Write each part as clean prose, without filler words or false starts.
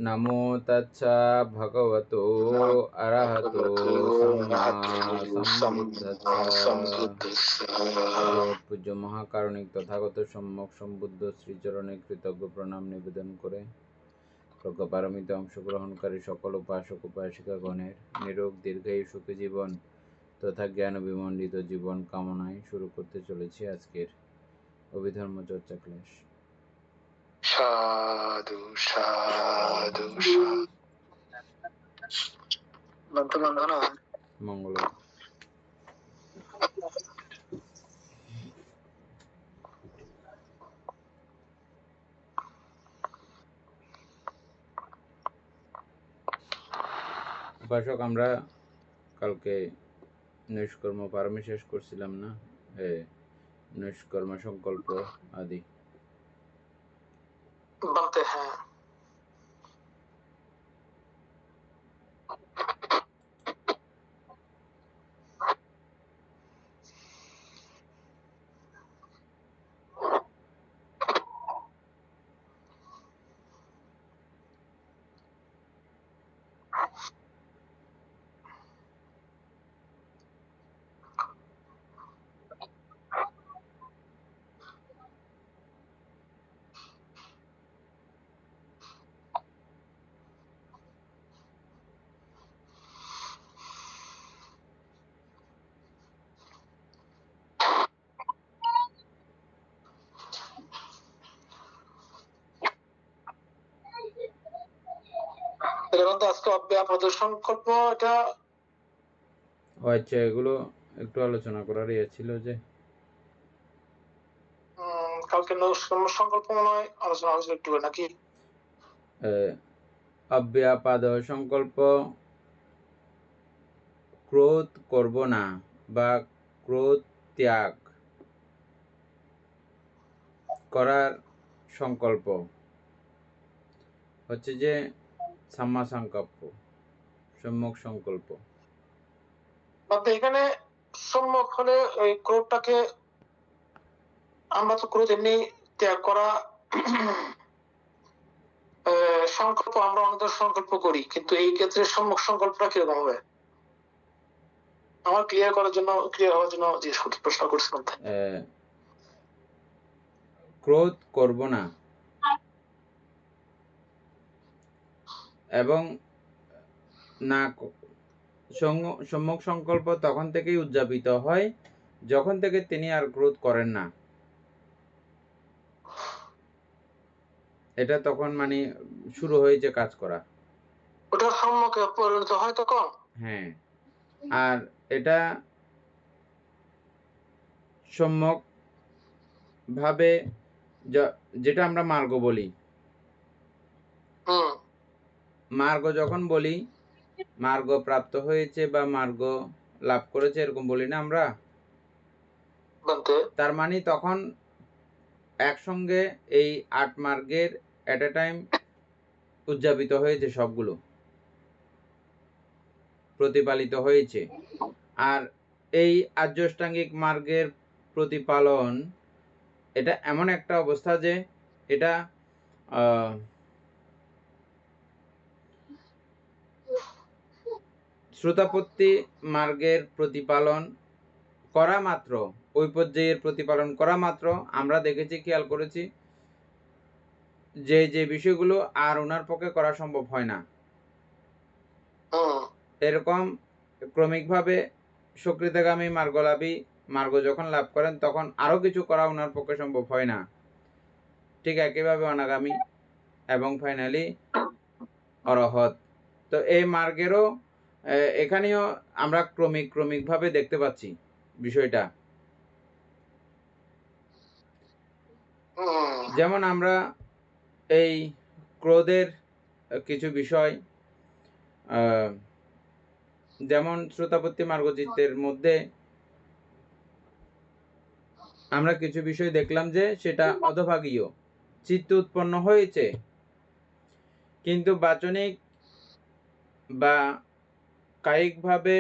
नमो तच्चा भगवतो अरहतो सम्मा सम्बुद्धस्स। जगत पूज्य महाकारुणिक तथागत सम्यक सम्बुद्ध শ্রীচরণে কৃতজ্ঞ প্রণাম নিবেদন করে প্রজ্ঞাপারমিতে অংশগ্রহণকারী সকল উপাসক উপাসিকাগণের নিরোগ দীর্ঘায়ু সুখী জীবন তথা জ্ঞান বিমণ্ডিত জীবন কামনায় শুরু করতে চলেছি আজকের অভিধর্ম চর্চা ক্লাস। সাধু সাধু মঙ্গল। উপাসক, আমরা কালকে নৈষ্কর্ম পারমে শেষ করছিলাম না? নৈষ্কর্ম সংকল্প আদি বলতে। হ্যাঁ, আজকে অব্যাপদ সংকল্প এটা আচ্ছা, এগুলো একটু আলোচনা করার ইয়ে ছিল যে কালকে নৈষ্কর্ম সংকল্প মনে হয় আলোচনা হয়েছিল একটু, নাকি? অব্যাপাদ সংকল্প ক্রোধ করব না বা ক্রোধ ত্যাগ করার সংকল্প হচ্ছে যে সাম্মা সংকল্প, সম্যক সংকল্প। এখানে সম্যক হলে ওই ক্রোধটাকে আমরা তো ক্রোধ এমনি ত্যাগ করা সংকল্প আমরা আমাদের সংকল্প করি, কিন্তু এই ক্ষেত্রে সম্যক সংকল্পটা কিরকম হবে আমার ক্লিয়ার হওয়ার জন্য যে প্রশ্ন করছিলাম। ক্রোধ করব না এবং না সম্যক সংকল্প তখন থেকেই উদযাপিত হয় যখন থেকে তিনি আর ক্রোধ করেন না। এটা তখন মানে শুরু হয়েছে কাজ করা, ওটা সম্যকে পরিণত হয় তখন। হ্যাঁ, আর এটা সম্যক ভাবে যেটা আমরা মার্গ বলি, মার্গ যখন বলি মার্গ প্রাপ্ত হয়েছে বা মার্গ লাভ করেছে এরকম বলি না আমরা, তার মানে তখন একসঙ্গে এই 8 মার্গের এট এ টাইম উদযাপিত হয়েছে, সবগুলো প্রতিপালিত হয়েছে। আর এই আর্যাষ্টাঙ্গিক মার্গের প্রতিপালন এটা এমন একটা অবস্থা যে এটা শ্রোতাপত্তি মার্গের প্রতিপালন করা মাত্র, ওই পর্যায়ের প্রতিপালন করা মাত্র আমরা দেখেছি, খেয়াল করেছি যে যে বিষয়গুলো আর ওনার পক্ষে করা সম্ভব হয় না, এরকম ক্রমিকভাবে সুকৃতগামী মার্গলাভী মার্গ যখন লাভ করেন তখন আরো কিছু করা ওনার পক্ষে সম্ভব হয় না। ঠিক একইভাবে অনাগামী এবং ফাইনালি অরহত। তো এই মার্গেরও এখানেও আমরা ক্রমিকভাবে দেখতে পাচ্ছি বিষয়টা। যেমন আমরা এই ক্রোধের কিছু বিষয়, যেমন শ্রোতাপত্তি মার্গচিত্তের মধ্যে আমরা কিছু বিষয় দেখলাম যে সেটা অধভাগীয় চিত্ত উৎপন্ন হয়েছে, কিন্তু বাচনিক বা কায়িকভাবে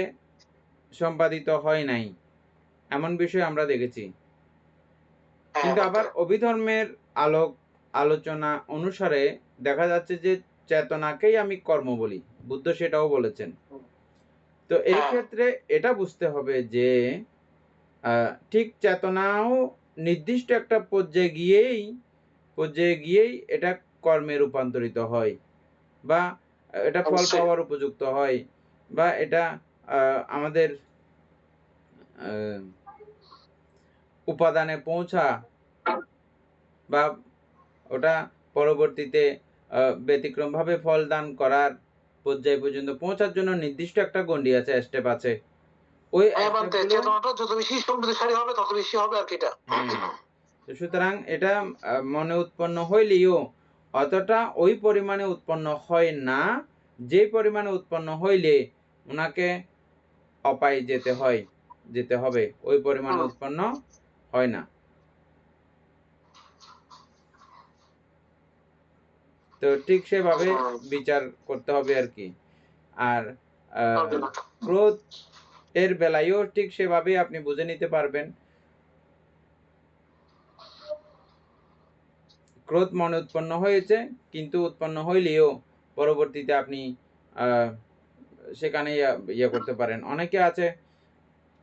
সম্পাদিত হয় নাই, এমন বিষয় আমরা দেখেছি। কিন্তু আবার অভিধর্মের আলোচনা অনুসারে দেখা যাচ্ছে যে চেতনাকেই আমি কর্ম বলি। বুদ্ধ সেটাও বলেছেন। তো এই হ্যাঁ। ক্ষেত্রে এটা বুঝতে হবে যে ঠিক চেতনাও নির্দিষ্ট একটা পর্যায়ে গিয়েই এটা কর্মে রূপান্তরিত হয় বা এটা ফল অবশ্যই। পাওয়ার উপযুক্ত হয় বা এটা আমাদের আ উপাদানে পৌঁছা বা ওটা পরবর্তীতে ব্যতিক্রমভাবে ফল দান করার পর্যায় পর্যন্ত পৌঁছার জন্য নির্দিষ্ট একটা গণ্ডি আছে, স্টেপ আছে। ওই হ্যাঁ, স্টেপ বানতে গুলো চেতনাটা যত বেশি শক্তিশালী হবে তত বেশি হবে আরকি এটা। হ্যাঁ। তো সুতরাং এটা মনে উৎপন্ন হইলেও অতটা ওই পরিমাণে উৎপন্ন হয় না, যে পরিমাণে উৎপন্ন হইলে উনাকে অপায় যেতে হবে। ওই পরিমাণে হুম, উৎপন্ন হয় না। তো ঠিক সেভাবে হুম, বিচার করতে হবে আরকি। আর আ হবে না। ক্রোধ এর বেলায়ও ঠিক সেভাবেই আপনি বুঝে নিতে পারবেন। ক্রোধ মনে উৎপন্ন হয়েছে, কিন্তু উৎপন্ন হইলেও পরবর্তীতে আপনি আ সেখানে ইয়ে করতে পারেন। অনেকে আছে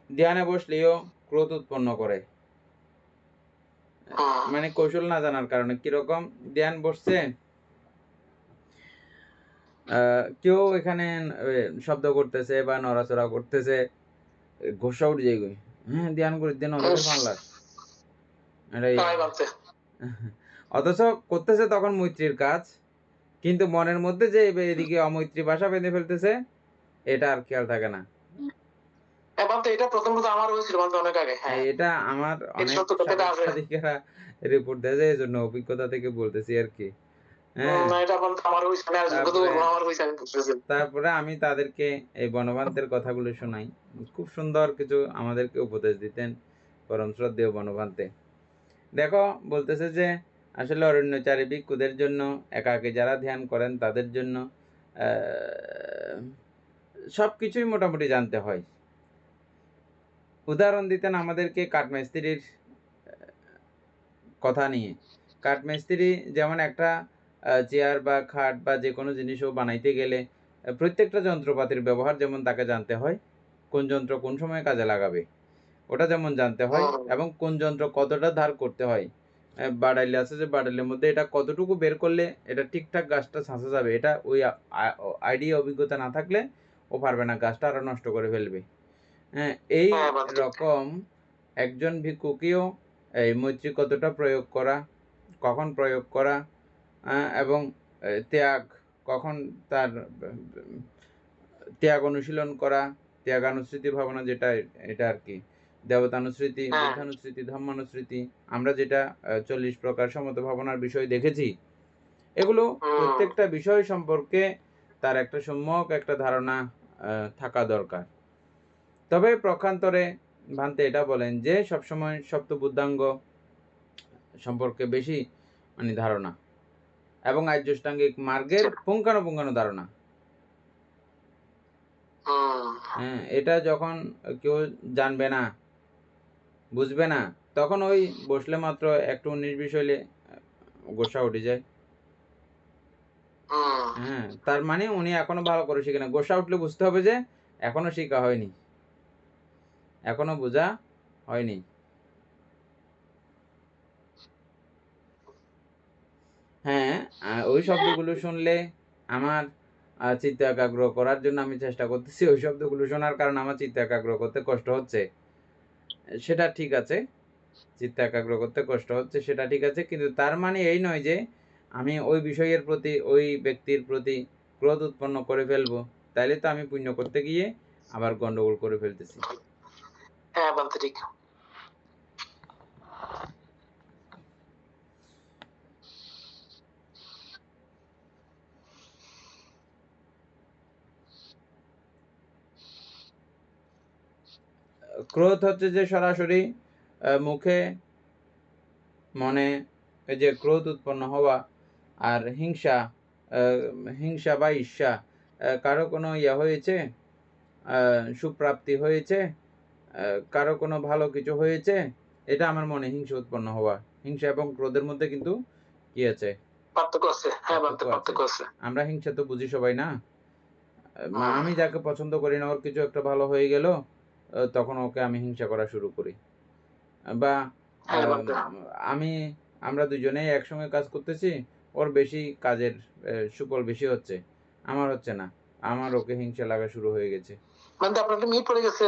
ধ্যানে বসলেও ক্রোধ উৎপন্ন করে। হুম, মানে কৌশল না জানার কারণে। কিরকম? ধ্যান বসছে, আ কেউ এখানে শব্দ করতেছে বা নড়াচড়া করতেছে, গোসা উঠে যাইবে। হ্যাঁ, ধ্যান করিস দেন ওদের ইস! ফানলাস। এটাই তাই বানতে। অথচ করতেছে তখন মৈত্রীর কাজ। কিন্তু মনের মধ্যে যে এদিকে অমৈত্রী বাসা বেঁধে ফেলতেছে, এটা আর খেয়াল থাকে না। হ্যাঁ, বানতে এটা প্রথমত আমারও হয়েছিল বানতে অনেক আগে। হ্যাঁ, এটা আমার এটা অনেক সত্য কথা, এটা আছে। সাধক-সাধিকারা রিপোর্ট দেয় যে এজন্য অভিজ্ঞতা থেকে বলতেছি আরকি। হ্যাঁ? না, এটা বানতে আমারও হইছে। আমি আর যোগ্য তো তারপরে বলবো না, আমারও হইছে, আমি বুঝতেছি। তারপরে আমি তাদেরকে এই বনবান্তের কথাগুলো শোনাই। খুব সুন্দর কিছু আমাদেরকে উপদেশ দিতেন পরম শ্রদ্ধেয় বনবান্তে। দেখো বলতেছে যে আসলে অরণ্যচারী ভিক্ষুদের জন্য, একাকী যারা ধ্যান করেন তাদের জন্য আ সবকিছুই মোটামুটি জানতে হয়। উদাহরণ দিতেন আমাদেরকে কাঠমিস্ত্রির কথা নিয়ে। কাঠমিস্ত্রি যেমন একটা চেয়ার বা খাট বা যেকোনো জিনিসও বানাইতে গেলে প্রত্যেকটা যন্ত্রপাতির ব্যবহার যেমন তাকে জানতে হয়, কোন যন্ত্র কোন সময়ে কাজে লাগাবে, ওটা যেমন জানতে হয় হুম, এবং কোন যন্ত্র কতটা ধার করতে হয়। বাড়াইলে আছে যে বাড়াইলের মধ্যে এটা কতটুকু বের করলে এটা ঠিকঠাক গাছটা ছাঁচা যাবে। এটা ওই আইডিয়া অভিজ্ঞতা না থাকলে ও পারবে না, গাছটা আরো নষ্ট করে ফেলবে। হ্যাঁ, এই হ্যাঁ, বানতে। রকম একজন ভিক্ষুকেও এই মৈত্রী কতটা প্রয়োগ করা, কখন প্রয়োগ করা এবং ত্যাগ কখন তার ত্যাগ অনুশীলন করা, ত্যাগানুস্মৃতি ভাবনা যেটা এটা আরকি। দেবতানুস্মৃতি, হ্যাঁ, বুদ্ধানুস্মৃতি, ধম্মানুস্মৃতি আমরা যেটা ৪০ প্রকার সমত ভাবনার বিষয় দেখেছি, এগুলো হুম, প্রত্যেকটা বিষয় সম্পর্কে তার একটা সম্যক একটা ধারণা থাকা দরকার। তবে প্রক্ষান্তরে ভান্তে এটা বলেন যে সবসময় সপ্তবুদ্ধাঙ্গ সম্পর্কে বেশি মানে ধারণা এবং আর্যষ্টাঙ্গিক মার্গের আচ্ছা, পুঙ্খানুপুঙ্খানু ধারণা। হুম, হ্যাঁ, এটা যখন কেউ জানবে না, বুঝবে না, তখন ওই বসলে মাত্র একটু ১৯-২০ হইলে গোসা উঠে যায়। হুম, হ্যাঁ, তার মানে উনি এখনো ভালো করে শিখে না। গোসা উঠলে বুঝতে হবে যে এখনো শিখা হয়নি। এখনো বোঝা হয়নি। হ্যাঁ, ওই শব্দগুলো শুনলে আমার চিত্ত একাগ্র করার জন্য আমি চেষ্টা করতেছি। ওই শব্দগুলো শোনার কারণে আমার চিত্ত একাগ্র করতে কষ্ট হচ্ছে। সেটা ঠিক আছে। চিত্ত একাগ্র করতে কষ্ট হচ্ছে সেটা ঠিক আছে। কিন্তু তার মানে এই নয় যে আমি ওই বিষয়ের প্রতি, ওই ব্যক্তির প্রতি ক্রোধ উৎপন্ন করে ফেলবো। তাইলে তো আমি পুণ্য করতে গিয়ে আবার গন্ডগোল করে ফেলতেছি। হ্যাঁ, বানতে ঠিক। ক্রোধ হচ্ছে যে সরাসরি মুখে, মনে এই যে ক্রোধ উৎপন্ন হওয়া আর আ হিংসা বা ঈর্ষা কারো কোনো হয়েছে, আ সুপ্রাপ্তি হয়েছে, আ কারো কোনো ভালো কিছু হয়েছে, এটা আমার মনে হিংসা উৎপন্ন হওয়া। হিংসা এবং ক্রোধের মধ্যে কিন্তু কি আছে? পার্থক্য আছে, হ্যাঁ পার্থক্য আছে। পার্থক্য আছে। আমরা হিংসা তো বুঝি সবাই না। হুম। আমি যাকে পছন্দ করি না ওর কিছু একটা ভালো হয়ে গেল, তখন ওকে আমি হিংসা করা শুরু করি। বা হ্যাঁ আম বান্দা। আমরা দুজনেই একসঙ্গে কাজ করতেছি, ওর বেশি কাজের সুফল বেশি হচ্ছে, আমার হচ্ছে না। আমার ওকে হিংসা লাগা শুরু হয়ে গেছে। বান্দা আপনার একটা মিট পড়ে গেছে।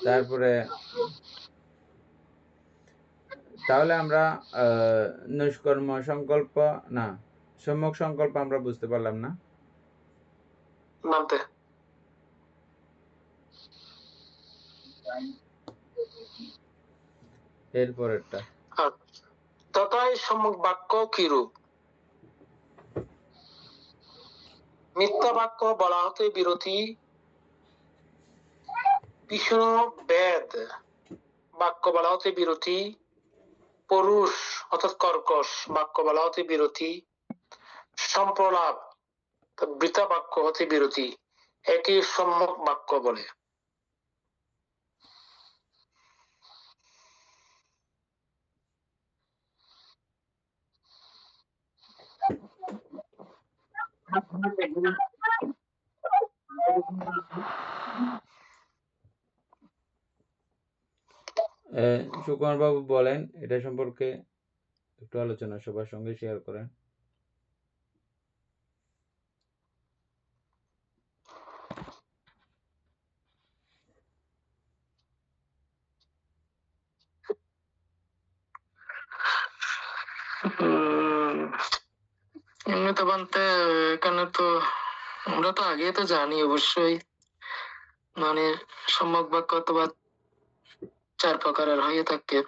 তারপরে তাহলে আমরা নিষ্কর্ম সংকল্প না, সম্যক সংকল্প আমরা বুঝতে পারলাম না। মানতে এরপরেরটা তথায় সম্যক বাক্য কিরূপ? মিথ্যা বাক্য বলা হতে বিরতি, ভীষণ বেদ বাক্য বলা হতে বিরতি, পরুষ অর্থাৎ কর্কশ বাক্য বলা হতে বিরতি, সম্প্রলাপ বৃথা বাক্য হতে বিরতি, একই সম্যক বাক্য বলে। সুকুমার বাবু বলেন এটা সম্পর্কে একটু আলোচনা সবার সঙ্গে শেয়ার করেন। এমনি তো বলতে এখানে তো আমরা তো আগে তো জানি অবশ্যই, মানে সম্যক বাক্য অথবা 4 প্রকারের হয়ে থাকে।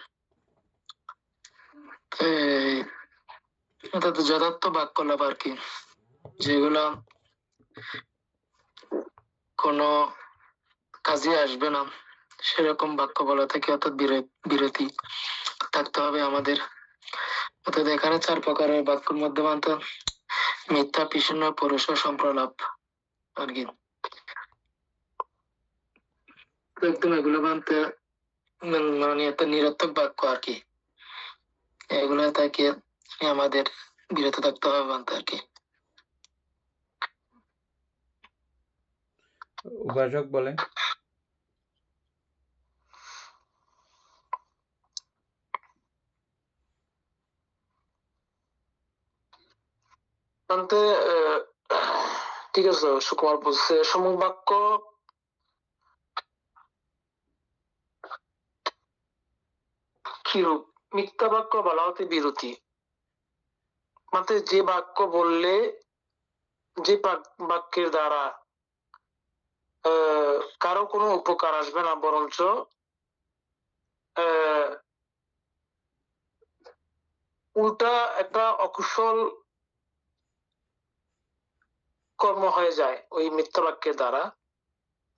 এটা তো যথার্থ বাক্য লাভ আর কি, যেগুলা কোনো কাজে আসবে না সেরকম বাক্য বলা থেকে, অর্থাৎ বিরতি থাকতে হবে আমাদের। অর্থাৎ এখানে 4 প্রকারের বাক্যের মধ্যে মানতে মিথ্যা, পিছন্ন, পরুষ, সম্প্রলাপ আর কি। একদম এগুলো মানতে মানে একটা নিরর্থক বাক্য আর কি, এগুলো থেকে আমাদের বিরত থাকতে হবে মানতে আর কি। উপাসক বলেন। মানতে ঠিক আছে, সুকুমার বলছে সম্যক বাক্য কিরূপ? মিথ্যা বাক্য বলা হতে বিরতি, মানে যে বাক্য বললে যে বাক্যের দ্বারা কারো কোনো উপকার আসবে না, বরঞ্চ উল্টা একটা অকুশল কর্ম হয়ে যায় ওই মিথ্যা বাক্যের দ্বারা,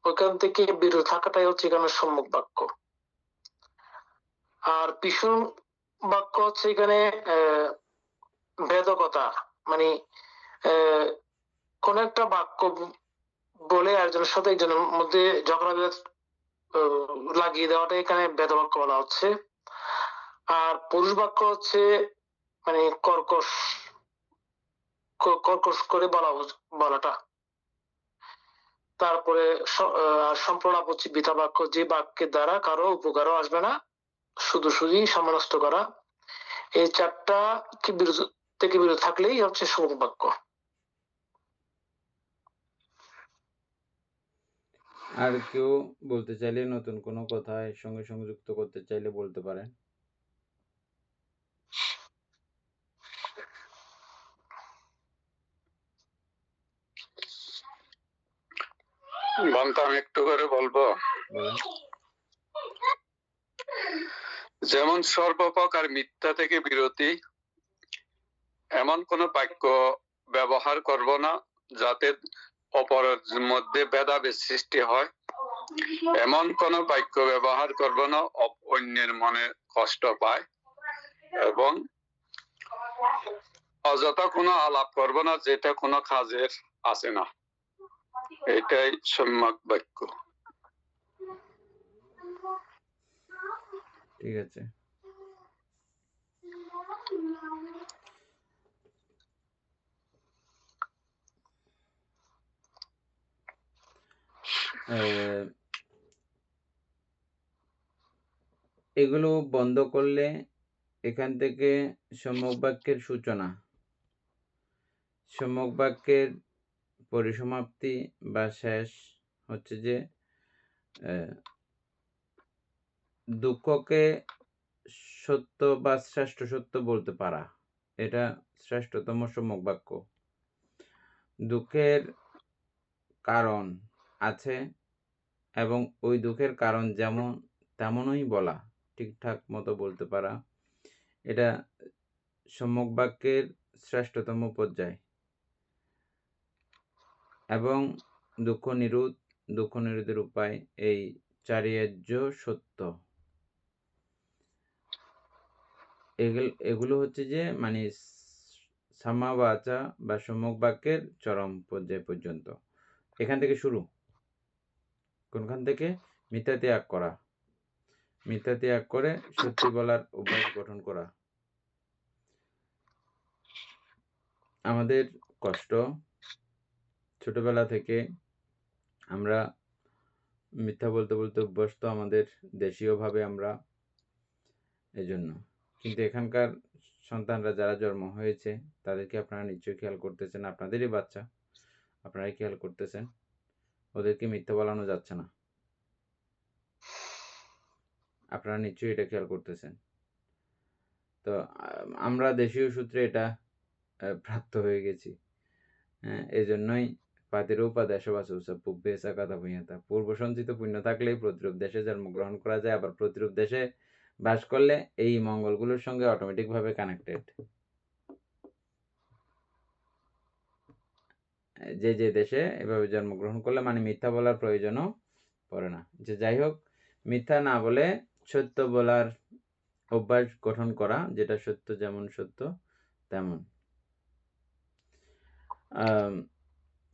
ওইখান থেকে বিরত থাকাটাই হচ্ছে এখানে সম্যক বাক্য। আর পিছন বাক্য হচ্ছে এখানে ভেদকতা, মানে কোন একটা বাক্য বলে একজনের সাথে একজনের মধ্যে ঝগড়া বিবাদ লাগিয়ে দেওয়াটা এখানে বেদবাক্য বলা হচ্ছে। আর পুরুষ বাক্য হচ্ছে মানে কর্কশ কর্কশ করে বলাটা। তারপরে সম্প্রলাপ হচ্ছে বৃথা বাক্য, যে বাক্যের দ্বারা কারো উপকারও আসবে না, শুধু শুধুই সময় নষ্ট করা। এই 4টা থেকে বিরত থাকলেই হচ্ছে সম্যক বাক্য। আর কেউ বলতে চাইলে নতুন কোনো কথা এর সঙ্গে সংযুক্ত করতে চাইলে বলতে পারেন। আমি একটু করে বলবো। বলেন। যেমন সর্বপ্রকার মিথ্যা থেকে বিরতি, এমন কোন বাক্য ব্যবহার করব না যাতে অপরের মধ্যে ভেদাভেদ সৃষ্টি হয়, এমন কোন বাক্য ব্যবহার করব না অন্যের মনে কষ্ট পায়, এবং অযথা কোনো আলাপ করব না যেটা কোনো কাজের আসে না, এটাই সম্যক বাক্য। ঠিক আছে। এগুলো বন্ধ করলে এখান থেকে সম্যক বাক্যের সূচনা, সম্যক বাক্যের পরিসমাপ্তি বা শেষ হচ্ছে যে দুঃখকে সত্য বা শ্রেষ্ঠ সত্য বলতে পারা, এটা শ্রেষ্ঠতম সম্যক বাক্য। দুঃখের কারণ আছে এবং ওই দুঃখের কারণ যেমন তেমনই বলা, ঠিকঠাক মতো বলতে পারা, এটা সম্যক বাক্যের শ্রেষ্ঠতম পর্যায়। এবং দুঃখ নিরোধের উপায় এই চারিয়ার্য সত্য, এগুলো হচ্ছে যে মানে সাম্মা বাচা বা সম্যক বাক্যের চরম পর্যায় পর্যন্ত। এখান থেকে শুরু, কোনখান থেকে? মিথ্যা ত্যাগ করা, মিথ্যা ত্যাগ করে সত্যি বলার অভ্যাস গঠন করা। আমাদের কষ্ট, ছোটবেলা থেকে আমরা মিথ্যা বলতে বলতে অভ্যস্ত, আমাদের দেশীয়ভাবে আমরা, এজন্য। কিন্তু এখানকার সন্তানরা যারা জন্ম হয়েছে তাদেরকে আপনারা নিশ্চয়ই খেয়াল করতেছেন, আপনাদেরই বাচ্চা, আপনারাই খেয়াল করতেছেন, ওদেরকে মিথ্যা বলানো যাচ্ছে না। আপনারা নিশ্চয়ই এটা খেয়াল করতেছেন। তো আমরা দেশীয় সূত্রে এটা প্রাপ্ত হয়ে গেছি। এই জন্যই পাতিরূপা দেশবাসা পুব্বেসা কথা ভূঁইয়াতা, পূর্ব সঞ্চিত পুণ্য থাকলেই প্রতিরূপ দেশে জন্মগ্রহণ করা যায়, আবার প্রতিরূপ দেশে বাস করলে এই মঙ্গলগুলোর সঙ্গে অটোমেটিক ভাবে কানেক্টেড। যে যে দেশে এভাবে জন্মগ্রহণ করলে মানে মিথ্যা বলার প্রয়োজনও পড়ে না। যে যাই হোক, মিথ্যা না বলে সত্য বলার অভ্যাস গঠন করা, যেটা সত্য যেমন সত্য তেমন।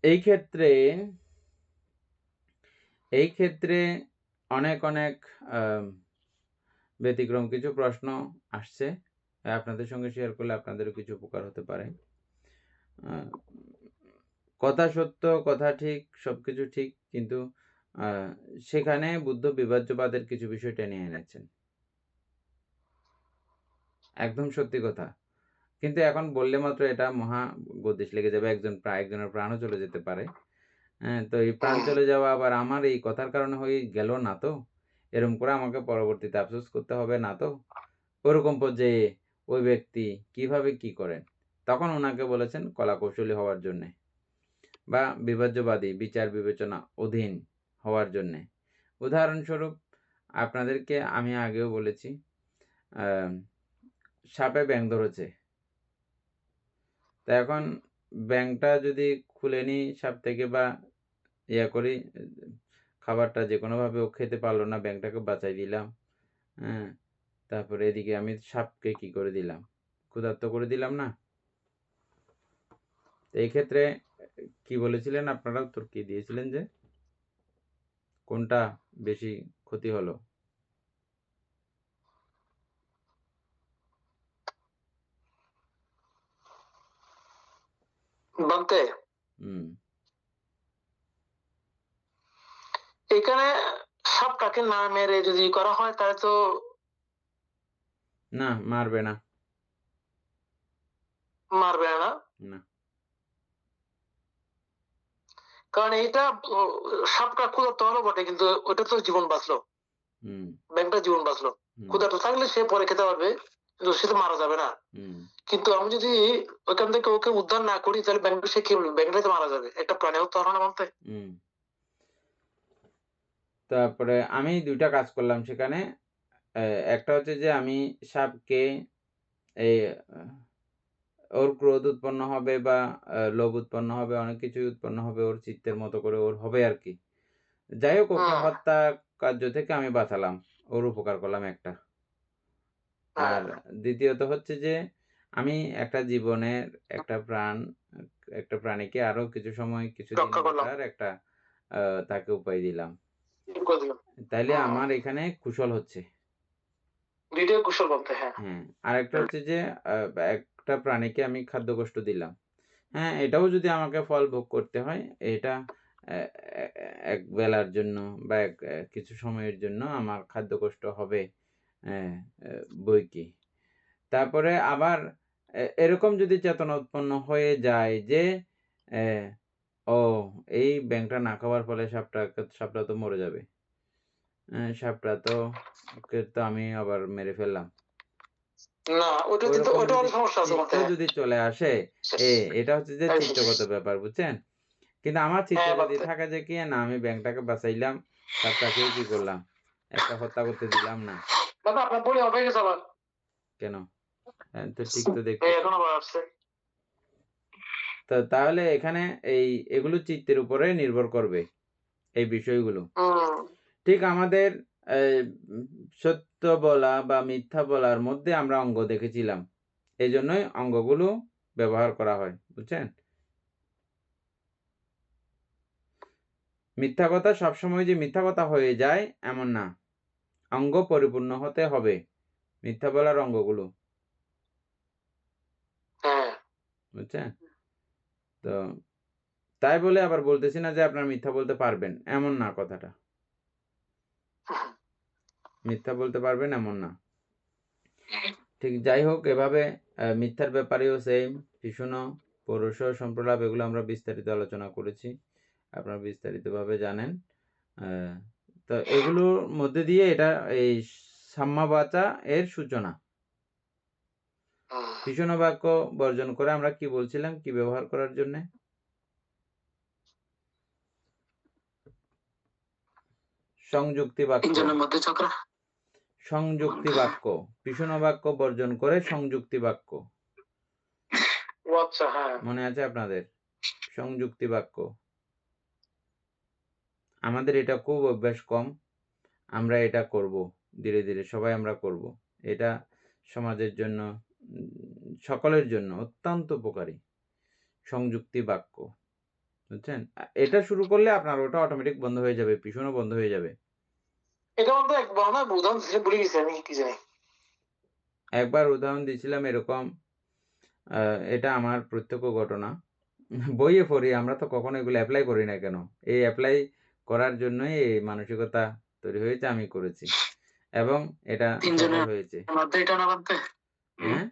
এই ক্ষেত্রে অনেক ব্যতিক্রম কিছু প্রশ্ন আসছে, আপনাদের সঙ্গে শেয়ার করলে আপনাদেরও কিছু উপকার হতে পারে। কথা সত্য, কথা ঠিক, সবকিছু ঠিক, কিন্তু সেখানে বুদ্ধ বিভাজ্যবাদের কিছু বিষয় টেনে এনেছেন, একদম সত্যি কথা। কিন্তু এখন বললে মাত্র এটা মহা গদিশ লেগে যাবে, একজনের প্রাণও চলে যেতে পারে। তো এই প্রাণ চলে যাওয়া আবার আমার এই কথার কারণে হয়ে গেল না তো, এরকম করে আমাকে পরবর্তীতে আফসোস করতে হবে না তো। ওরকম পর্যায়ে ওই ব্যক্তি কিভাবে কি করেন, তখন ওনাকে বলেছেন কলাকৌশলী হওয়ার জন্যে বা বিভাজ্যবাদী, বিচার বিবেচনা অধীন হওয়ার জন্যে। উদাহরণস্বরূপ আপনাদেরকে আমি আগেও বলেছি, সাপে ব্যাঙ ধরেছে, তা এখন ব্যাঙটা যদি খুলে নিই সাপ থেকে বা করি, খাবারটা যে কোনোভাবে ও খেতে পারলো না, ব্যাঙটাকে বাঁচাই দিলাম, তারপরে এদিকে আমি সাপকে কি করে দিলাম, ক্ষুধার্ত করে দিলাম না। তো এই ক্ষেত্রে কি বলেছিলেন আপনারা, উত্তর কি দিয়েছিলেন যে কোনটা বেশি ক্ষতি হলো? বামতে এখানে সাপটাকে না মেরে যদি করা হয় তাহলে তো না, মারবে না, মারবে না, না, কারণ এইটা সাপটা ক্ষুধার্ত হলো বটে, কিন্তু ওটা তো জীবন বাঁচলো, ব্যাংকটা জীবন বাঁচলো। ক্ষুধার্ত থাকলে সে পরে খেতে পারবে, কিন্তু সে তো মারা যাবে না। কিন্তু আমি যদি ওখান থেকে ওকে উদ্ধার না করি তাহলে ব্যাংকটা সে কি বলবে, ব্যাংকটাই তো মারা যাবে, একটা প্রাণী হত্যা হলো না বলতে। তারপরে আমি দুইটা কাজ করলাম সেখানে। একটা হচ্ছে যে আমি সাপকে এই ওর ক্রোধ উৎপন্ন হবে বা লোভ উৎপন্ন হবে, অনেক কিছুই উৎপন্ন হবে, ওর চিত্তের মতো করে ওর হবে আর কি। যাই হোক, ওকে হত্যা কার্য থেকে আমি বাঁচালাম, ওর উপকার করলাম একটা। আর দ্বিতীয়ত হচ্ছে যে আমি একটা জীবনের একটা প্রাণীকে আরো কিছু সময় কিছুদিন বাঁচার একটা তাকে উপায় দিলাম, তাইলে আমার এখানে কুশল হচ্ছে। দুইটাই কুশল বলতে, হ্যাঁ। হ্যাঁ, আরেকটা হচ্ছে যে একটা প্রাণীকে আমি খাদ্যকষ্ট দিলাম। হ্যাঁ, এটাও যদি আমাকে ফল ভোগ করতে হয়, এটা এ এ এক বেলার জন্য বা কিছু সময়ের জন্য আমার খাদ্যকষ্ট হবে। হ্যাঁ, বৈকি। তারপরে আবার এরকম যদি চেতনা উৎপন্ন হয়ে যায় যে, এ ও এই ব্যাঙটা না খাওয়ার ফলে সাপটা তো মরে যাবে। সাপটা তো ওকে তো আমি আবার মেরে ফেললাম। না, ওটা কিন্তু ওইরকম ওটা যদি অনেক সমস্যা আছে বলতে, চিত্ত হ্যাঁ। যদি চলে আসে, এটা হচ্ছে যে চিত্তগত ব্যাপার, বুঝছেন? কিন্তু আমার চিত্তে হ্যাঁ, যদি বলতে। থাকে যে কি না আমি ব্যাঙটাকে বাঁচাইলাম, সাপটাকেও কি করলাম? একটা হত্যা করতে দিলাম না। দাদা আপনার বলি অফ হয়ে গেছে আবার। কেন? তো ঠিক তো এই দেখতেছি। এখন আবার আসছে। তাহলে এখানে এগুলো চিত্তের উপরে নির্ভর করবে, এই বিষয়গুলো। হুম। ঠিক আমাদের এই সত্য বলা বা মিথ্যা বলার মধ্যে আমরা অঙ্গ দেখেছিলাম। এজন্যই অঙ্গগুলো ব্যবহার করা হয়, বুঝছেন? মিথ্যা কথা সবসময় যে মিথ্যা কথা হয়ে যায় এমন না। অঙ্গ পরিপূর্ণ হতে হবে। মিথ্যা বলার অঙ্গগুলো, হ্যাঁ। বুঝছেন? তো তাই বলে আবার বলতেছি না যে আপনারা মিথ্যা বলতে পারবেন। এমন না কথাটা। মিথ্যা বলতে পারবেন এমন না। ঠিক যাই হোক, এভাবে মিথ্যার ব্যাপারেও সেইম ভীষণ পৌরুষ সম্প্রলাপ এগুলো আমরা বিস্তারিত আলোচনা করেছি। আপনারা বিস্তারিতভাবে জানেন। তো এগুলোর মধ্যে দিয়ে এটা এই সাম্যবাচা এর সূচনা। ভীষণ বাক্য বর্জন করে আমরা কি বলছিলাম কি ব্যবহার করার জন্যে? সংযুক্তি বাক্য। তিনজনের মধ্যে চক্র। সংযুক্তি বাক্য। ভীষণ বাক্য বর্জন করে সংযুক্তি বাক্য। ও আচ্ছা, হ্যাঁ। মনে আছে আপনাদের? সংযুক্তি বাক্য। আমাদের এটা খুব অভ্যাস কম। আমরা এটা করব। ধীরে, ধীরে সবাই আমরা করব। এটা সমাজের জন্য সকলের জন্য অত্যন্ত উপকারী। সংযুক্তি বাক্য। বুঝছেন? এটা শুরু করলে আপনার ওটা অটোমেটিক বন্ধ হয়ে যাবে। ভীষণও বন্ধ হয়ে যাবে। এটা বলতে একবার না উদাহরণ দিতে ভুলে গেছি আমি, কি জানি। একবার উদাহরণ দিয়েছিলাম এরকম, এটা আমার প্রত্যক্ষ ঘটনা। বইয়ে পড়ি, আমরা তো কখনো এগুলো এপ্লাই করি না কেন? এই এপ্লাই করার জন্যই এই মানসিকতা তৈরি হয়েছে, আমি করেছি। এবং এটা সফল তিনজনের হয়েছে। মধ্যে এটা না বলতে, হ্যাঁ?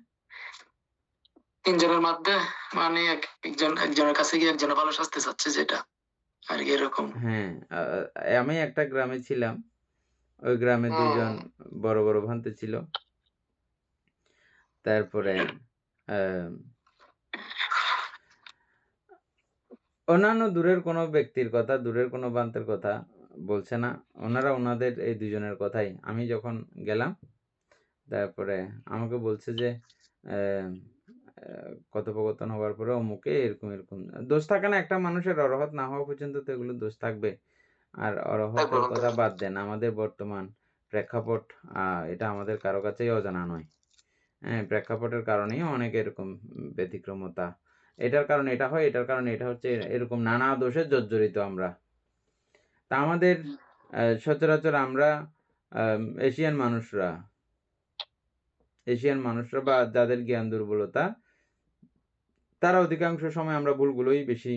তিনজনের মধ্যে মানে একজনের কাছে গিয়ে একজনের ভালো শাস্তি চাচ্ছে যেটা আর কি এরকম। হ্যাঁ, আমি একটা গ্রামে ছিলাম। ওই গ্রামে ২ জন বড়, বড় ভান্তে ছিল। তারপরে আ অন্যান্য দূরের কোনো ব্যক্তির কথা, দূরের কোনো ভান্তের কথা বলছে না। ওনারা ওনাদের এই ২ জনের কথাই। আমি যখন গেলাম, তারপরে আমাকে বলছে যে অ্যা অ্যা কথোপকথন হওয়ার পরে অমুকে এরকম, এরকম। দোষ থাকে না, একটা মানুষের অরহত না হওয়া পর্যন্ত তো এগুলো দোষ থাকবে। আর অরহতের কথা বাদ দেন। আমাদের বর্তমান প্রেক্ষাপট এটা আমাদের কারো কাছেই অজানা নয়। হ্যাঁ, প্রেক্ষাপটের কারণেই অনেক এরকম ব্যতিক্রমতা। এটার কারণে এটা হয়, এটার কারণে এটা হচ্ছে, এরকম নানা দোষে জর্জরিত আমরা। তা আমাদের সচরাচর আমরা এশিয়ান মানুষরা বা যাদের জ্ঞান দুর্বলতা, তারা অধিকাংশ সময় আমরা ভুলগুলোই বেশি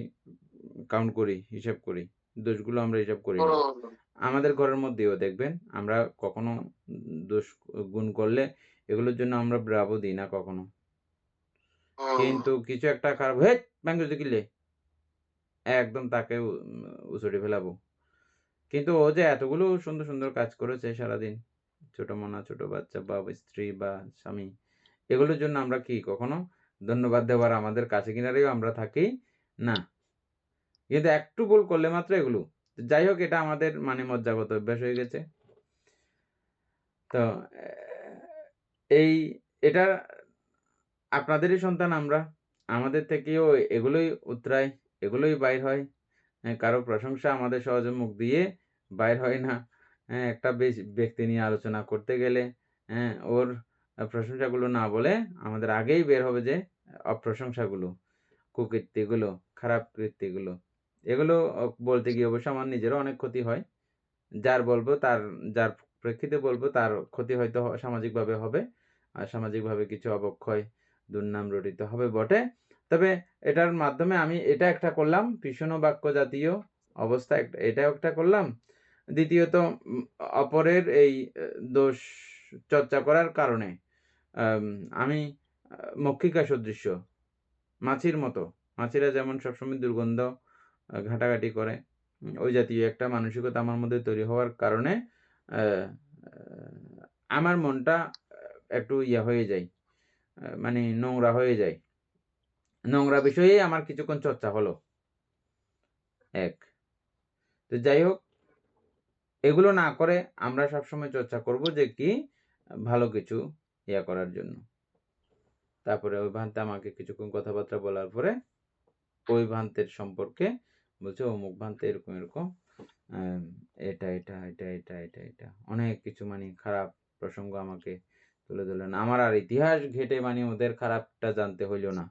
কাউন্ট করি, হিসাব করি। দোষগুলো আমরা হিসাব করি না। আমাদের ঘরের মধ্যেও দেখবেন আমরা কখনো দোষ গুণ করলে এগুলোর জন্য আমরা ব্রাভো দিই না কখনো। কিন্তু কিছু একটা খারাপ, "হেৎ ব্যাঙ কিলে" একদম তাকে উছুড়ে ফেলাবো। কিন্তু ও যে এতগুলো সুন্দর, সুন্দর কাজ করেছে সারাদিন, ছোট মনা, ছোট বাচ্চা বা স্ত্রী বা স্বামী, এগুলোর জন্য আমরা কি কখনো ধন্যবাদ দেওয়ার আমাদের কাছে কিনারেও আমরা থাকি না। কিন্তু একটু ভুল করলে মাত্র এগুলো। যাই হোক, এটা আমাদের মানে মজ্জাগত অভ্যাস হয়ে গেছে। তো এই এটা আপনাদেরই সন্তান আমরা। আমাদের থেকেও এগুলোই উতরায়, এগুলোই বাইর হয়। কারো প্রশংসা আমাদের সহজে মুখ দিয়ে বাইর হয় না। একটা ব্যক্তি নিয়ে আলোচনা করতে গেলে ওর প্রশংসাগুলো না বলে আমাদের আগেই বের হবে যে অপ্রশংসাগুলো, কুকীর্তিগুলো, খারাপ কীর্তিগুলো। এগুলো বলতে গিয়ে অবশ্য আমার নিজেরও অনেক ক্ষতি হয়। যার বলবো যার প্রেক্ষিতে বলবো তার ক্ষতি হয়তো সামাজিকভাবে হবে, আর সামাজিকভাবে কিছু অবক্ষয় দুর্নাম রটিত হবে বটে। তবে এটার মাধ্যমে আমি এটা একটা করলাম, ভীষণ বাক্য জাতীয় অবস্থা এটাও একটা করলাম। দ্বিতীয়ত অপরের এই দোষ চর্চা করার কারণে আমি মক্ষিকা সদৃশ্য মাছির মতো, মাছিরা যেমন সবসময় দুর্গন্ধ ঘাটাঘাটি করে, ওই জাতীয় একটা মানসিকতা আমার মধ্যে তৈরি হওয়ার কারণে আমার মনটা একটু ইয়া হয়ে যায়, মানে নোংরা হয়ে যায়। নোংরা বিষয়ে আমার কিছুক্ষণ চর্চা হলো এক। তো যাই হোক, এগুলো না করে আমরা সবসময় চর্চা করব যে কি ভালো কিছু ইয়া করার জন্য। তারপরে ওই ভান্তে আমাকে কিছুক্ষণ কথাবার্তা বলার পরে ওই ভান্তের সম্পর্কে বলছে অমুক ভান্তে এরকম এরকম এটা এটা এটা এটা এটা এটা অনেক কিছু মানে খারাপ প্রসঙ্গ আমাকে তুলে ধরলেন। আমার আর ইতিহাস ঘেটে মানে ওদের খারাপটা জানতে হইল না,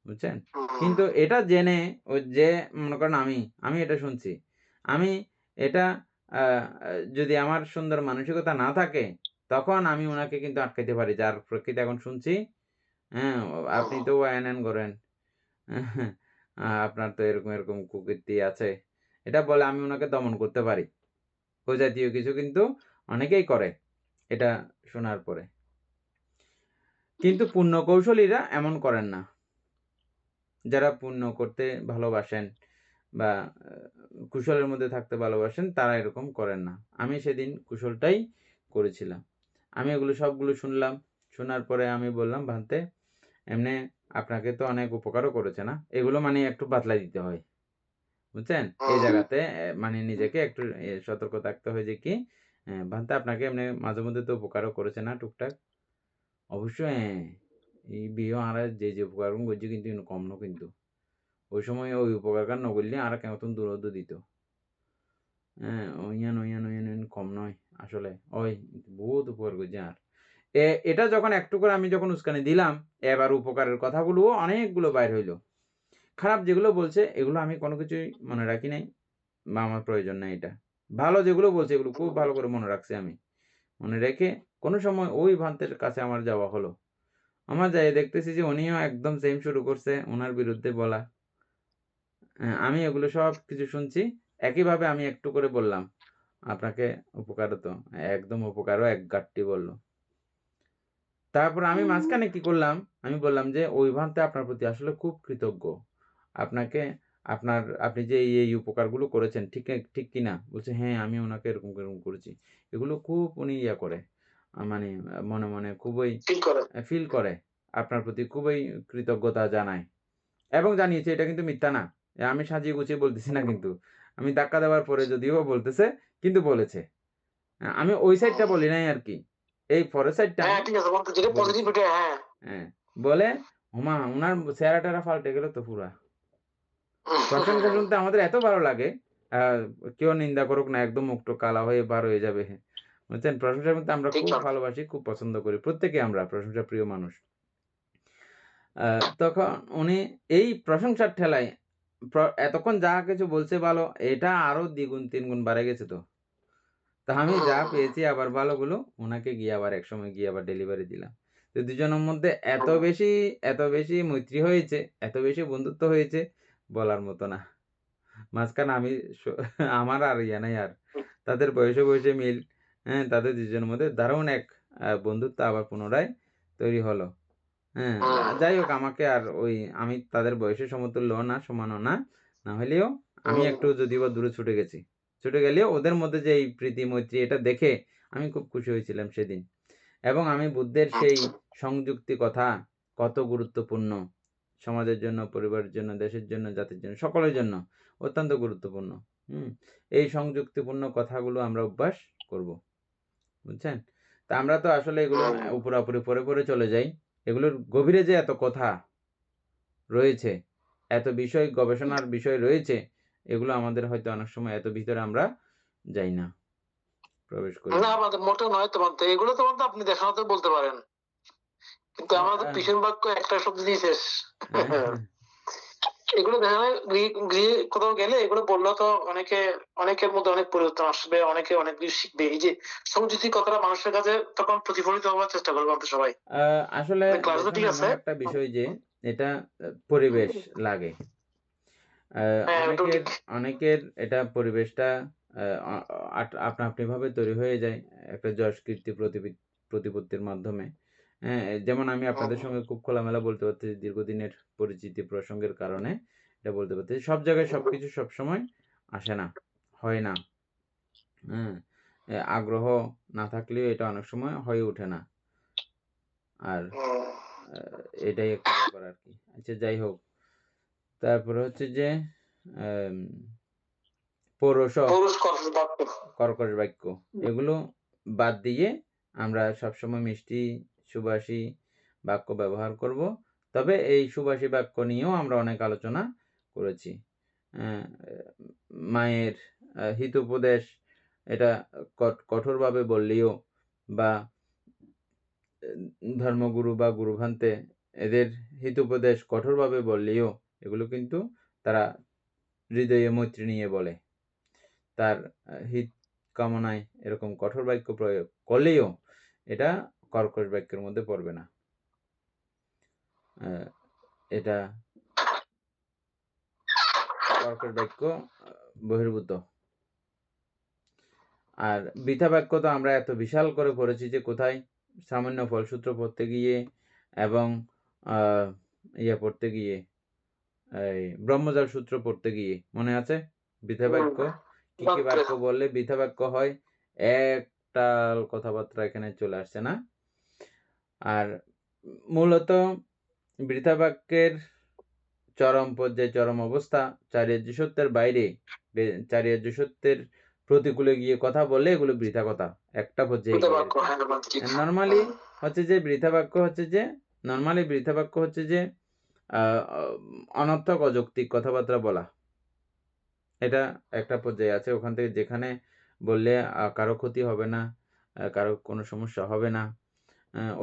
বুঝছেন। কিন্তু এটা জেনে ওই যে মনে করেন আমি এটা শুনছি, আমি এটা যদি আমার সুন্দর মানসিকতা না থাকে তখন আমি ওনাকে কিন্তু আটকাইতে পারি, যার প্রকৃতি এখন শুনছি। হ্যাঁ, আপনি তো ওয়ান করেন, আপনার তো এরকম এরকম কুকীর্তি আছে, এটা বলে আমি ওনাকে দমন করতে পারি। ওই জাতীয় কিছু কিন্তু অনেকেই করে এটা শোনার পরে। কিন্তু পুণ্য কৌশলীরা এমন করেন না। যারা পুণ্য করতে ভালোবাসেন বা কুশলের মধ্যে থাকতে ভালোবাসেন তারা এরকম করেন না। আমি সেদিন কুশলটাই করেছিলাম। আমি এগুলো সবগুলো শুনলাম, শোনার পরে আমি বললাম ভান্তে এমনি আপনাকে তো অনেক উপকারও করেছে না, এগুলো মানে একটু বাতলাই দিতে হয়, বুঝছেন। এই জায়গাতে মানে নিজেকে একটু সতর্ক থাকতে হয় যে কি ভান্তে আপনাকে এমনি মাঝে মধ্যে তো উপকারও করেছে না টুকটাক। অবশ্যই এই বিয়ে আর যে যে উপকার করছে কিন্তু কম না, কিন্তু ওই সময় ওই উপকার নগরলে আর কেমন দূরত্ব দিত। হ্যাঁ, ওইয়ান কম নয় আসলে, ওই বহুত উপকার করছে। আর এটা যখন একটু করে আমি যখন উস্কানি দিলাম, এবার উপকারের কথাগুলো অনেকগুলো বাইর হইলো। খারাপ যেগুলো বলছে এগুলো আমি কোনো কিছুই মনে রাখি নাই বা আমার প্রয়োজন নাই। এটা ভালো যেগুলো বলছে এগুলো খুব ভালো করে মনে রাখছি আমি। মনে রেখে কোনো সময় ওই ভান্তের কাছে আমার যাওয়া হলো, আমার যাই দেখতেছি যে উনিও একদম সেম শুরু করছে ওনার বিরুদ্ধে বলা। আমি এগুলো সব কিছু শুনছি, একইভাবে আমি একটু করে বললাম আপনাকে উপকারও তো একদম উপকারও এক গাঁটটি বলল। তারপর আমি মাঝখানে কি করলাম, আমি বললাম যে ওই ভান্তে আপনার প্রতি আসলে খুব কৃতজ্ঞ, আপনাকে আপনি যে এই উপকারগুলো করেছেন ঠিক ঠিক কিনা। বলছে হ্যাঁ আমি ওনাকে এরকম এরকম করেছি। এগুলো খুব উনি ইয়া করে, মানে মনে মনে খুবই ফিল করে, আপনার প্রতি খুবই কৃতজ্ঞতা জানায় এবং জানিয়েছে। এটা কিন্তু মিথ্যা না, আমি সাজিয়ে গুছিয়ে বলতেছি না, কিন্তু আমি ধাক্কা দেওয়ার পরে যদিও বলতেছে কিন্তু বলেছে। আমি ওই সাইডটা বলি নাই আর কি, এই পরের সাইডটা হ্যাঁ বলে ওমা ওনার চেহারা টেরা পাল্টে গেল তো পুরা। প্রশংসা শুনতে আমাদের এত ভালো লাগে, কেউ নিন্দা করুক না একদম মুখটা কালা হয়ে বার হয়ে যাবে, বুঝছেন। প্রশংসা শুনতে আমরা খুব ভালোবাসি, খুব পছন্দ করি, প্রত্যেকে আমরা প্রশংসা প্রিয় মানুষ। তখন উনি এই প্রশংসার ঠেলায় এতক্ষণ যা কিছু বলছে ভালো, এটা আরো দ্বিগুণ তিনগুণ বাড়ে গেছে। তো আমি যা পেয়েছি আবার ভালোগুলো ওনাকে গিয়ে আবার একসময় গিয়ে আবার ডেলিভারি দিলাম। তো দুজনের মধ্যে এত বেশি মৈত্রী হয়েছে, এত বেশি বন্ধুত্ব হয়েছে বলার মতো না। মাঝখানে আমি আমার আর ইয়া নাই, আর তাদের বয়সে মিল, হ্যাঁ তাদের দুজনের মধ্যে দারুণ এক বন্ধুত্ব আবার পুনরায় তৈরি হলো। হ্যাঁ, যাই হোক আমাকে আর আমি তাদের বয়সের সমতুল্য না, সমানও না, না হলেও আমি একটু যদিও বা দূরে ছুটে গেলেও ওদের মধ্যে যে এই প্রীতি মৈত্রী এটা দেখে আমি খুব খুশি হয়েছিলাম সেদিন। এবং আমি বুদ্ধের সেই সংযুক্তি কথা কত গুরুত্বপূর্ণ সমাজের জন্য, পরিবারের জন্য, দেশের জন্য, জাতির জন্য, সকলের জন্য অত্যন্ত গুরুত্বপূর্ণ। এই সংযুক্তিপূর্ণ কথাগুলো আমরা অভ্যাস করব, বুঝছেন। তা আমরা তো আসলে এগুলো উপরাপুরি পরে চলে যাই, এগুলোর গভীরে যে এত কথা রয়েছে, এত বিষয় গবেষণার বিষয় রয়েছে, এগুলো আমাদের হয়তো অনেক সময় এত ভিতরে আমরা যাই না, প্রবেশ করি না। আমাদের মোটে নয় তোমার, এগুলো তোমার আপনি দেখানোতে বলতে পারেন, কিন্তু আমাদের পিছন বাক্য একটা শব্দ দিয়ে শেষ। এগুলো দেখা যায় গৃহে কোথাও গেলে এগুলো বললেও তো অনেকের মধ্যে অনেক পরিবর্তন আসবে, অনেকে অনেক কিছু শিখবে। এই যে সংযুক্তি কথাটা মানুষের কাছে তখন প্রতিফলিত হওয়ার চেষ্টা করবে আমাদের সবাই। আসলে ক্লাসে তো দেখুন ঠিক আছে। এমন একটা বিষয় যে এটা পরিবেশ লাগে। হ্যাঁ, ওটাও অনেকের ঠিক। অনেকের এটা পরিবেশটা আপনা আপনি ভাবে তৈরি হয়ে যায় একটা যশ কীর্তি প্রতিপত্তির মাধ্যমে। যেমন আমি আপনাদের সঙ্গে খুব খোলামেলা বলতে পারতেছি দীর্ঘদিনের পরিচিতি প্রসঙ্গের কারণে এটা বলতে পারতেছি। সব জায়গায় সবকিছু সবসময় আসে না, হয় না। হ্যাঁ? আগ্রহ না থাকলেও এটা অনেক সময় হয়ে ওঠে না। আর আ এটাই একটা ব্যাপার আরকি। আচ্ছা যাই হোক। তারপরে হচ্ছে যে আম পৌরুষ কর্কশ বাক্য এগুলো বাদ দিয়ে আমরা সবসময় মিষ্টি সুভাষী বাক্য ব্যবহার করব। তবে এই সুভাষী বাক্য নিয়েও আমরা অনেক আলোচনা করেছি। অ্যা মায়ের হিতোপদেশ এটা কঠোরভাবে বললেও বা ধর্মগুরু বা গুরুভান্তে এদের হিতোপদেশ কঠোরভাবে বললেও এগুলো কিন্তু তারা হৃদয়ে মৈত্রী নিয়ে বলে। তার হিত কামনায় এরকম কঠোর বাক্য প্রয়োগ করলেও এটা কর্কশ বাক্যের মধ্যে পড়বে না। এটা কর্কশ বাক্য বহির্ভূত। আর বৃথা বাক্য তো আমরা এত বিশাল করে পড়েছি যে কোথায় সামান্য ফলসূত্র পড়তে গিয়ে এবং পড়তে গিয়ে এই ব্রহ্মজাল সূত্র পড়তে গিয়ে মনে আছে? বৃথা বাক্য কি কি বাক্য বললে বৃথা বাক্য হয়? একটাল কথাবার্তা এখানে চলে আসছে না? আর মূলত বৃথা বাক্যের চরম পর্যায়ে চরম অবস্থা চারিয়ার্য সত্যের বাইরে চারিয়ার্য সত্যের প্রতিকূলে গিয়ে কথা বললে এগুলো বৃথা কথা একটা পর্যায়ে গিয়ে নর্মালি হচ্ছে যে বৃথা বাক্য হচ্ছে যে নর্মালি বৃথা বাক্য হচ্ছে যে অনর্থক অযৌক্তিক কথাবার্তা বলা এটা একটা পর্যায়ে আছে ওখান থেকে যেখানে বললে কারো ক্ষতি হবে না কারো কোনো সমস্যা হবে না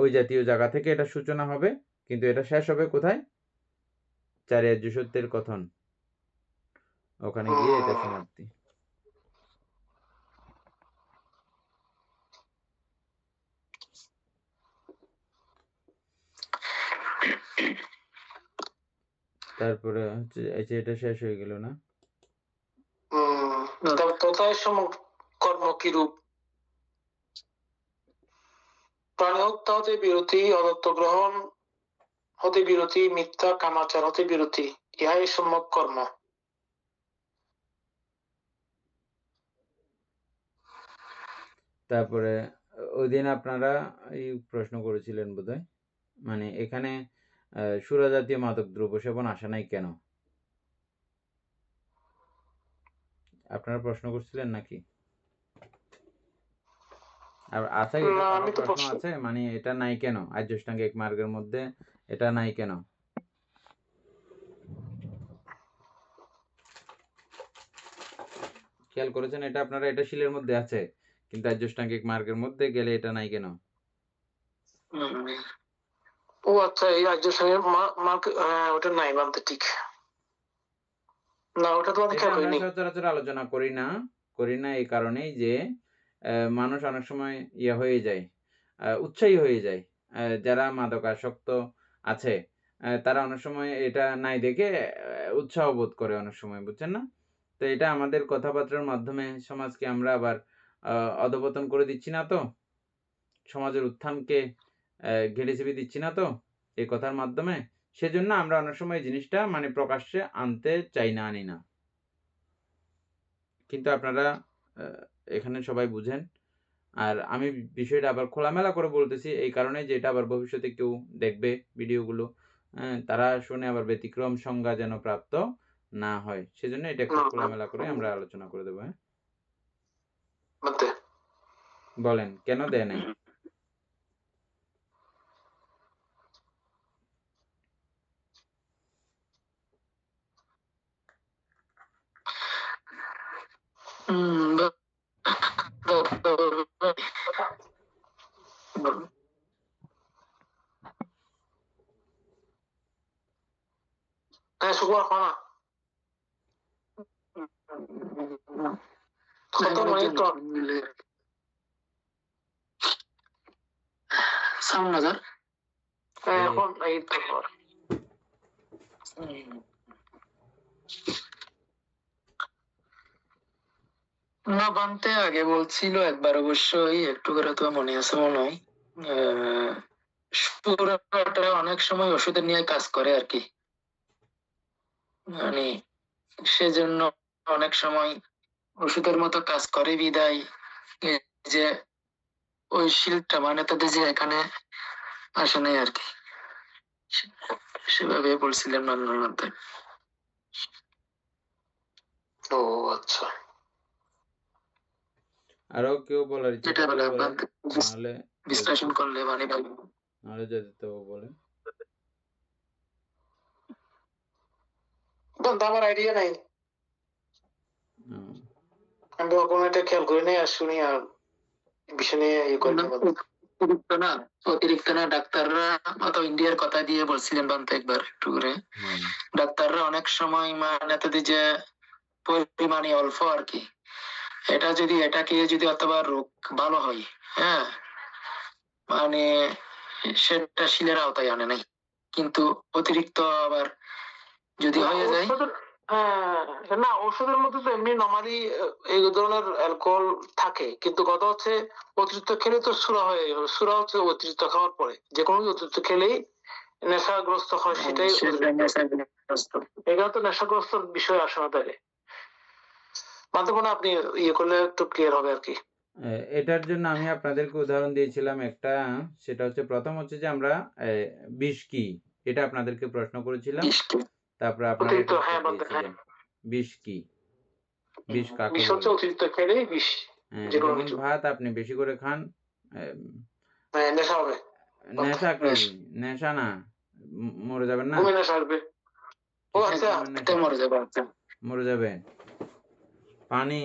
ওই জাতীয় জায়গা থেকে এটা সূচনা হবে কিন্তু এটা শেষ হবে কোথায় চারিয়ার্য সত্যের কথন ওখানে গিয়ে এটা সমাপ্তি তারপরে হচ্ছে এটা শেষ হয়ে গেল না তথায় কর্ম কিরূপ প্রাণী হত্যা হতে বিরতি অদত্ত গ্রহণ হতে বিরতি মিথ্যা কামাচার হতে বিরতি ইহাই সম্যক কর্ম তারপরে ওই দিন আপনারা এই প্রশ্ন করেছিলেন বোধহয় মানে এখানে সুরা জাতীয় মাদক দ্রব্য সেবন আসে নাই কেন আপনারা প্রশ্ন করছিলেন নাকি আর আছে এটা প্রশ্ন আছে মানে এটা নাই কেন আর্যষ্টাঙ্গিক মার্গের মধ্যে এটা নাই কেন খেয়াল করেছেন এটা আপনারা এটা শিলের মধ্যে আছে কিন্তু আর্যষ্টাঙ্গিক মার্গের মধ্যে গেলে এটা নাই কেন ও আচ্ছা এই আর্যষ্টাঙ্গিক মার্গ ওটা নাই বানতে ঠিক না ওটা তো আমরা সচরাচর আলোচনা করি না এই কারণেই যে মানুষ অনেক সময় হয়ে যায় উৎসাহী হয়ে যায় যারা মাদকাসক্ত আছে তারা অনেক সময় এটা নাই দেখে উৎসাহ বোধ করে অনেক সময় বুঝছেন না তো এটা আমাদের কথাবার্তার মাধ্যমে সমাজকে আমরা আবার অধপতন করে দিচ্ছি না তো সমাজের উত্থানকে ঘেড়ে চেপে দিচ্ছি না তো এই কথার মাধ্যমে সেজন্য আমরা অনেক সময় জিনিসটা মানে প্রকাশ্যে আনতে চাই না আনি না কিন্তু আপনারা এখানে সবাই বুঝেন আর আমি বিষয়টা আবার খোলামেলা করে বলতেছি এই কারণে যে এটা আবার ভবিষ্যতে কেউ দেখবে ভিডিওগুলো তারা শুনে আবার ব্যতিক্রম সংজ্ঞা যেন প্রাপ্ত না হয় সেজন্য এটা একটু খোলামেলা করে আমরা আলোচনা করে দেবো হ্যাঁ বলেন কেন দেয় নাই হ্যাঁ শুক্রবার হয় না কত মানে তো সাউন্ড হাজার এখন এই তো না বানতে আগে বলছিল একবার, অবশ্যই একটু করে তো মনে আছে মনে হয়। সুরাটা অনেক সময় ওষুধের নিয়ে কাজ করে আর কি, মানে সেজন্য অনেক সময় ওষুধের মতো কাজ করে বিদায় এই যে ওই শিল্ডটা মানে তাদের যে এখানে আসে নাই আর কি, সেভাবে বলছিলেন মানুষের মধ্যে। ও আচ্ছা, আরো কেউ বলার ইচ্ছা এটা থাকলে বলে বলেন, নাহলে বিশ্লেষণ করলে মানে ভালো। নাহলে যদি তো বলেন। আমার আইডিয়া নাই, হুম। আমি কোনো এটা খেয়াল করি নাই আর শুনি আর বিষয় নিয়ে ইয়ে করি অতিরিক্ত না ডাক্তাররা অত ইন্ডিয়ার কথা দিয়ে বলছিলেন বানতে একবার একটু করে। ডাক্তাররা অনেক সময় মানে তাদের যে পরিমাণে অল্প আর কি, এটা যদি এটাকে যদি অথবা রোগ ভালো হয়, হ্যাঁ মানে সেটা শিলের আওতায় আনে নাই, কিন্তু অতিরিক্ত আবার যদি হয়ে যায়। না ওষুধের মধ্যে তো এমনি নর্মালি এই ধরনের অ্যালকোহল থাকে, কিন্তু কথা হচ্ছে অতিরিক্ত খেলে তো সুরা হয়ে যাবে। সুরা হচ্ছে অতিরিক্ত খাওয়ার পরে, যে কোনো অতিরিক্ত খেলেই নেশাগ্রস্ত হয়, সেটাই এখানে তো নেশাগ্রস্ত বিষয় আসে না। তাহলে মাধ্যমে আপনি ইয়ে করলে একটু ক্লিয়ার হবে আর কি। এটার জন্য আমি আপনাদেরকে উদাহরণ দিয়েছিলাম একটা, সেটা হচ্ছে প্রথম হচ্ছে যে আমরা বিষ কি, এটা আপনাদেরকে প্রশ্ন করেছিলাম, তারপরে আপনারা এটা উত্তর দিয়েছিলেন। বিষ কি, বিষ কাকে বলে? অতিরিক্ত খেলে বিষ, যেমন ভাত আপনি বেশি করে খান, নেশা হবে। নেশা কি? নেশা না, মরে যাবেন না, মরে যাবেন। পানি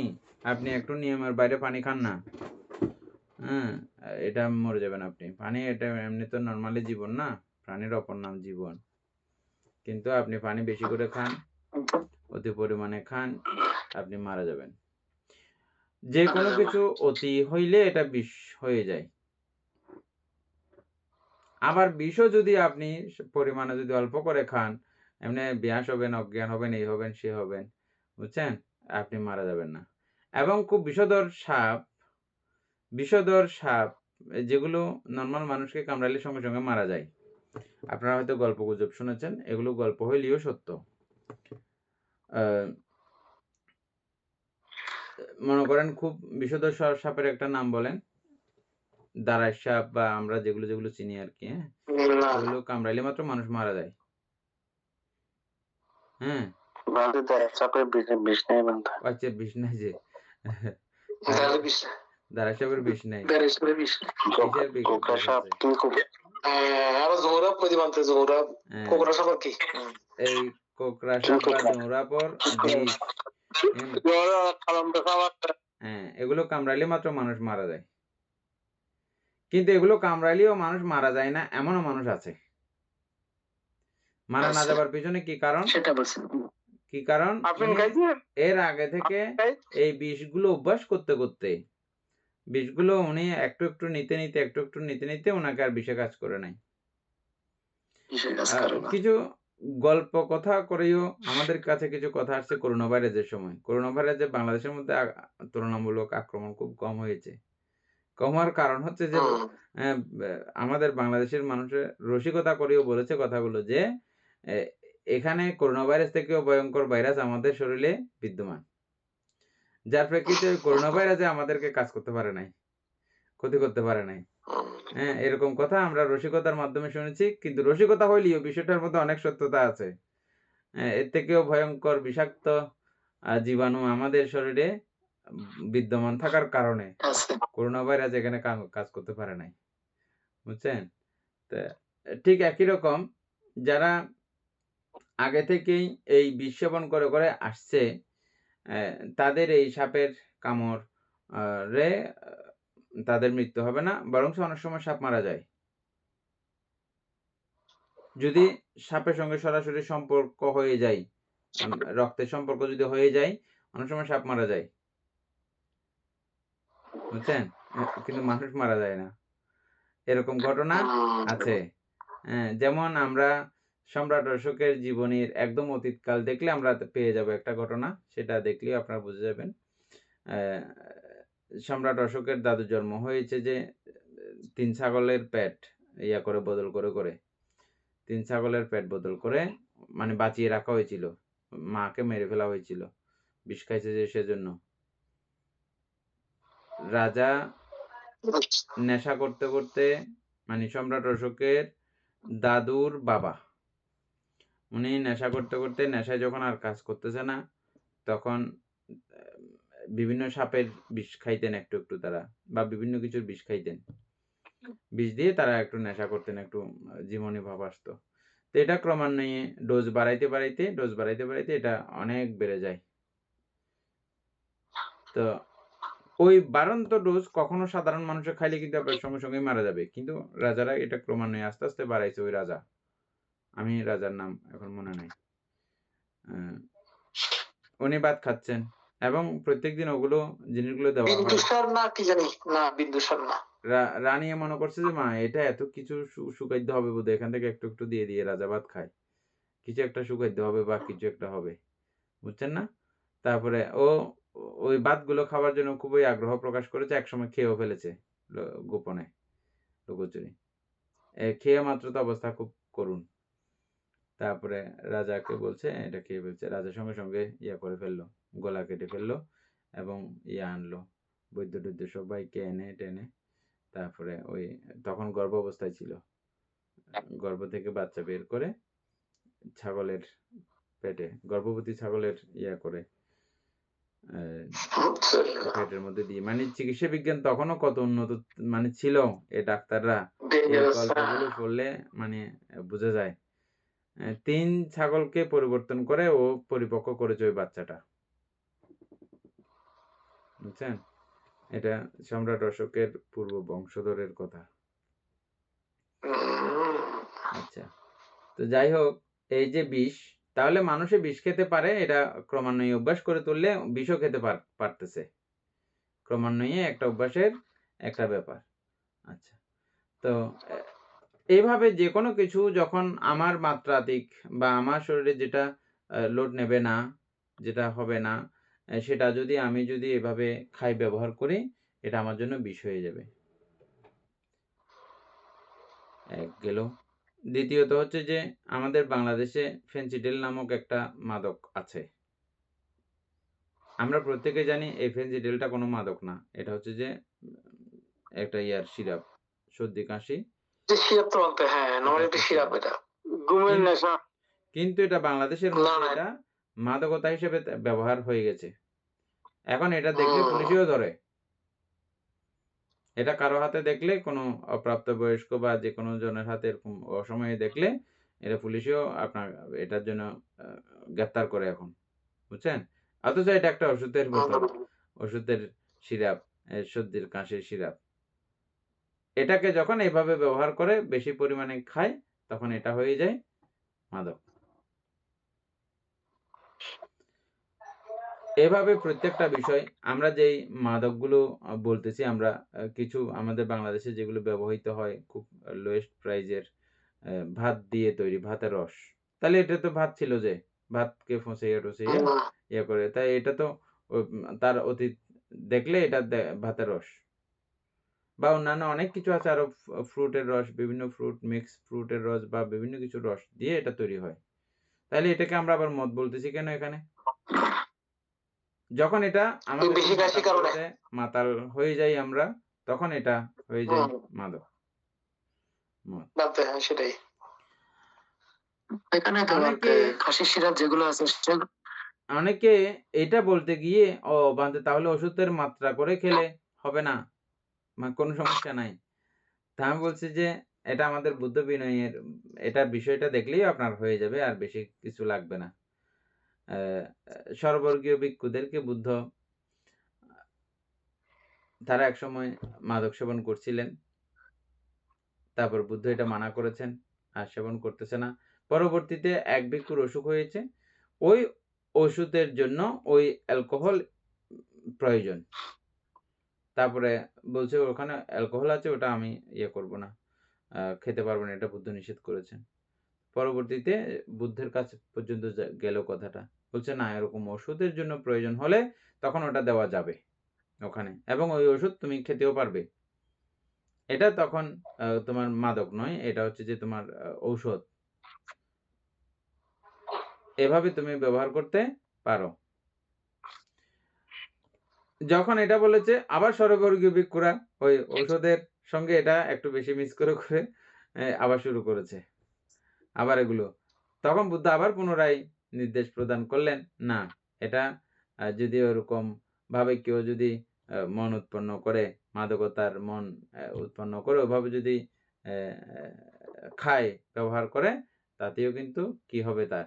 আপনি একটু নিয়মের বাইরে পানি খান না, হ্যাঁ এটা মরে যাবেন আপনি। পানি এটা এমনি তো নর্মালি জীবন না, প্রাণীর অপর নাম জীবন, কিন্তু আপনি পানি বেশি করে খান, অতি পরিমাণে খান, আপনি মারা যাবেন। যে কোনো কিছু অতি হইলে এটা বিষ হয়ে যায়। আবার বিষও যদি আপনি পরিমাণে যদি অল্প করে খান, এমনি বিয়াস হবেন, অজ্ঞান হবেন, এই হবেন সে হবেন, বুঝছেন, আপনি মারা যাবেন না। এবং খুব বিষধর সাপ যেগুলো নর্মাল মানুষকে কামড়ালে সঙ্গে সঙ্গে মারা যায়, আপনারা হয়তো গল্প গুজব শুনেছেন, এগুলো গল্প হইলেও সত্য। মনে করেন খুব বিষধর সাপের একটা নাম বলেন, দাঁড়াই সাপ বা আমরা যেগুলো যেগুলো চিনি আর কি, হ্যাঁ ওগুলো কামড়াইলে মাত্র মানুষ মারা যায়। হ্যাঁ আচ্ছা বিষ নাই, যে দাঁড়াই সাপের বিষ নাই, এই কোকড়া সাপ বা জোড়াপর বিষ, হ্যাঁ এগুলো কামড়াইলে মাত্র মানুষ মারা যায়। কিন্তু এগুলো কামড়াইলেও মানুষ মারা যায় না এমনও মানুষ আছে। মারা না যাবার পিছনে কি কারণ? কি কারণ? এর আগে থেকে এই বিষগুলো অভ্যাস করতে করতে, বিষগুলো উনি একটু একটু নিতে নিতে ওনাকে আর বিষে কাজ করে নাই। কিছু গল্প কথা করেও আমাদের কাছে কিছু কথা আসছে করোনা ভাইরাসের সময়। করোনা ভাইরাসে বাংলাদেশের মধ্যে তুলনামূলক আক্রমণ খুব কম হয়েছে। কম হওয়ার কারণ হচ্ছে যে আমাদের বাংলাদেশের মানুষের রসিকতা করেও বলেছে কথাগুলো যে এখানে করোনা ভাইরাস থেকেও ভয়ঙ্কর ভাইরাস আমাদের শরীরে বিদ্যমান, যার প্রেক্ষিতে করোনা ভাইরাসে আমাদেরকে কাজ করতে পারে নাই, ক্ষতি করতে পারে নাই। হ্যাঁ এরকম কথা আমরা রসিকতার মাধ্যমে শুনেছি, কিন্তু রসিকতা হইলেও বিষয়টার মধ্যে অনেক সত্যতা আছে। এর থেকেও ভয়ঙ্কর বিষাক্ত জীবাণু আমাদের শরীরে বিদ্যমান থাকার কারণে করোনা ভাইরাস এখানে কাজ করতে পারে নাই, বুঝছেন। ঠিক একই রকম যারা আগে থেকেই এই বিষ সেবন করে করে আসছে, তাদের এই সাপের কামড় রে তাদের মৃত্যু হবে না, বরং অনেক সময় সাপ মারা যায়। যদি সাপের সঙ্গে সরাসরি সম্পর্ক হয়ে যায়, রক্তের সম্পর্ক যদি হয়ে যায়, অনেক সময় সাপ মারা যায়, বুঝছেন? কিন্তু মানুষ মারা যায় না। এরকম ঘটনা আছে। যেমন আমরা সম্রাট অশোকের জীবনীর একদম অতীতকাল দেখলে আমরা পেয়ে যাব একটা ঘটনা, সেটা দেখলেই আপনারা বুঝে যাবেন। সম্রাট অশোকের দাদুর জন্ম হয়েছে যে ৩ ছাগলের পেট বদল করে ৩ ছাগলের পেট বদল করে মানে বাঁচিয়ে রাখা হয়েছিল। মাকে মেরে ফেলা হয়েছিল। বিষ খাইছে যে সেজন্য। রাজা নেশা করতে মানে সম্রাট অশোকের দাদুর বাবা, উনি নেশা করতে নেশায় যখন আর কাজ করতেছে না, তখন বিভিন্ন সাপের বিষ খাইতেন একটু তারা, বা বিভিন্ন কিছুর বিষ খাইতেন। বিষ দিয়ে তারা একটু নেশা করতেন, একটু জীবনী ভাব আসতো। তো এটা ক্রমান্বয়ে ডোজ বাড়াইতে এটা অনেক বেড়ে যায়। তো ওই বাড়ন্ত ডোজ কখনো সাধারণ মানুষের খাইলে কিন্তু আপনার সঙ্গে সঙ্গে মারা যাবে, কিন্তু রাজারা এটা ক্রমান্বয়ে আস্তে আস্তে বাড়াইছে। ওই রাজা, আমি রাজার নাম এখন মনে নাই, উনি ভাত খাচ্ছেন এবং প্রত্যেকদিন ওগুলো জিনিসগুলো দেওয়া হয়। বিন্দুসার না কি জানি, না বিন্দুসার না। রানী মনে করছে যে মা এটা এত কিছু শুকাইতে হবে বোধহয়, এখান থেকে একটু দিয়ে রাজা ভাত খায়, কিছু একটা শুকাইতে হবে বা কিছু একটা হবে, বুঝছেন না? তারপরে ওই ভাতগুলো খাওয়ার জন্য খুবই আগ্রহ প্রকাশ করেছে, একসময় খেয়েও ফেলেছে গোপনে, লুকোচুরি। খেয়ে মাত্র তো অবস্থা খুব করুণ। তারপরে রাজাকে বলছে এটা খেয়ে ফেলছে, রাজা সঙ্গে সঙ্গে করে ফেললো, গলা কেটে ফেললো এবং আনলো, বৈদ্য টৈদ্য সবাইকে এনে টেনে, তারপরে ওই তখন গর্ভ অবস্থায় ছিল, গর্ভ থেকে বাচ্চা বের করে ছাগলের পেটে, গর্ভবতী ছাগলের করে পেটের মধ্যে দিয়ে, মানে চিকিৎসা বিজ্ঞান তখনও কত উন্নত মানে ছিল, এই ডাক্তাররা এই গল্পগুলো পড়লে মানে বোঝা যায়। ৩ ছাগলকে পরিবর্তন করে ও পরিপক্ক করেছে ওই বাচ্চাটা, বুঝছেন? এটা সম্রাট অশোকের পূর্ব বংশধরের কথা। আচ্ছা, তো যাই হোক, এই যে বিষ, তাহলে মানুষে বিষ খেতে পারে, এটা ক্রমান্বয়ে অভ্যাস করে তুললে বিষও খেতে পারতেছে, ক্রমান্বয়ে একটা অভ্যাসের একটা ব্যাপার। আচ্ছা, তো এইভাবে যে কোনো কিছু যখন আমার মাত্রাধিক বা আমার শরীরে যেটা লোড নেবে না, যেটা হবে না, সেটা আমি যদি এভাবে খাই, ব্যবহার করি, এটা আমার জন্য বিষ হয়ে যাবে। এক গেল। দ্বিতীয়ত হচ্ছে যে আমাদের বাংলাদেশে ফেন্সিডিল নামক একটা মাদক আছে। আমরা প্রত্যেকে জানি এই ফেন্সিডিলটা কোনো মাদক না, এটা হচ্ছে যে একটা সিরাপ, সর্দি কাশি সিরাপ তো বলতে, হ্যাঁ নর্মালি সিরাপ, এটা ঘুমের নেশা, কিন্তু এটা বাংলাদেশের মধ্যে এটা মাদকতা হিসেবে ব্যবহার হয়ে গেছে। এখন এটা দেখলে পুলিশেও ধরে, এটা কারো হাতে দেখলে, কোনো অপ্রাপ্তবয়স্ক বা যে কোনো জনের হাতে এরকম অসময়ে দেখলে, এটা পুলিশেও আপনার এটার জন্য গ্রেফতার করে এখন, বুঝছেন? অথচ এটা একটা ওষুধের বোতল, ওষুধের সিরাপ, সর্দির কাশির সিরাপ। এটাকে যখন এইভাবে ব্যবহার করে, বেশি পরিমাণে খায়, তখন এটা হয়ে যায় মাদক। এভাবে প্রত্যেকটা বিষয়, আমরা যেই মাদকগুলো বলতেছি, আমরা কিছু আমাদের বাংলাদেশে যেগুলো ব্যবহৃত হয় খুব লোয়েস্ট প্রাইজের, ভাত দিয়ে তৈরি, ভাতের রস, তাহলে এটা তো ভাত ছিল যে ভাতকে ফসিয়ে করে, তাই এটা তো তার অতীত দেখলে এটা ভাতের রস, বা অন্যান্য অনেক কিছু আছে আরো, ফ্রুটের রস, বিভিন্ন ফ্রুট মিক্স ফ্রুটের রস বা বিভিন্ন কিছু রস দিয়ে এটা তৈরি হয়, তাহলে এটাকে আমরা আবার মদ বলতেছি কেন এখানে? যখন এটা আমাদের মাতাল হয়ে যাই আমরা, তখন এটা হয়ে যায় মাদক, মদ। সেটাই। এখানে কাশির সিরাপ যেগুলো আছে, অনেকে এটা বলতে গিয়ে তাহলে ওষুধের মাত্রা করে খেলে হবে না, কোনো সমস্যা নাই। তা আমি বলছি যে এটা আমাদের বুদ্ধ বিনয়ের, এটা বিষয়টা দেখলেই আপনার হয়ে যাবে, আর বেশি কিছু লাগবে না। সর্ববর্গীয় ভিক্ষুদেরকে বুদ্ধ, তারা একসময় মাদক সেবন করছিলেন, তারপর বুদ্ধ এটা মানা করেছেন, আর সেবন করতেছে না। পরবর্তীতে এক ভিক্ষুর অসুখ হয়েছে, ওই ওষুধের জন্য ওই অ্যালকোহল প্রয়োজন। তারপরে বলছে ওখানে অ্যালকোহল আছে, ওটা আমি করব না, খেতে পারবো না, এটা বুদ্ধ নিষেধ করেছেন। পরবর্তীতে বুদ্ধের কাছে পর্যন্ত গেল কথাটা, বলছে না, এরকম ওষুধের জন্য প্রয়োজন হলে তখন ওটা দেওয়া যাবে ওখানে, এবং ওই ওষুধ তুমি খেতেও পারবে। এটা তখন তোমার মাদক নয়, এটা হচ্ছে যে তোমার ঔষধ, এভাবে তুমি ব্যবহার করতে পারো। যখন এটা বলেছে, আবার সর্ববর্গীয় ভিক্ষুরা ওই ঔষধের সঙ্গে এটা একটু বেশি মিক্স করে করে আবার শুরু করেছে আবার এগুলো। তখন বুদ্ধ আবার পুনরায় নির্দেশ প্রদান করলেন, না, এটা যদি ওরকম ভাবে কেউ যদি মন উৎপন্ন করে, মাদকতার মন উৎপন্ন করে, ওভাবে যদি খায়, ব্যবহার করে, তাতেও কিন্তু কি হবে, তার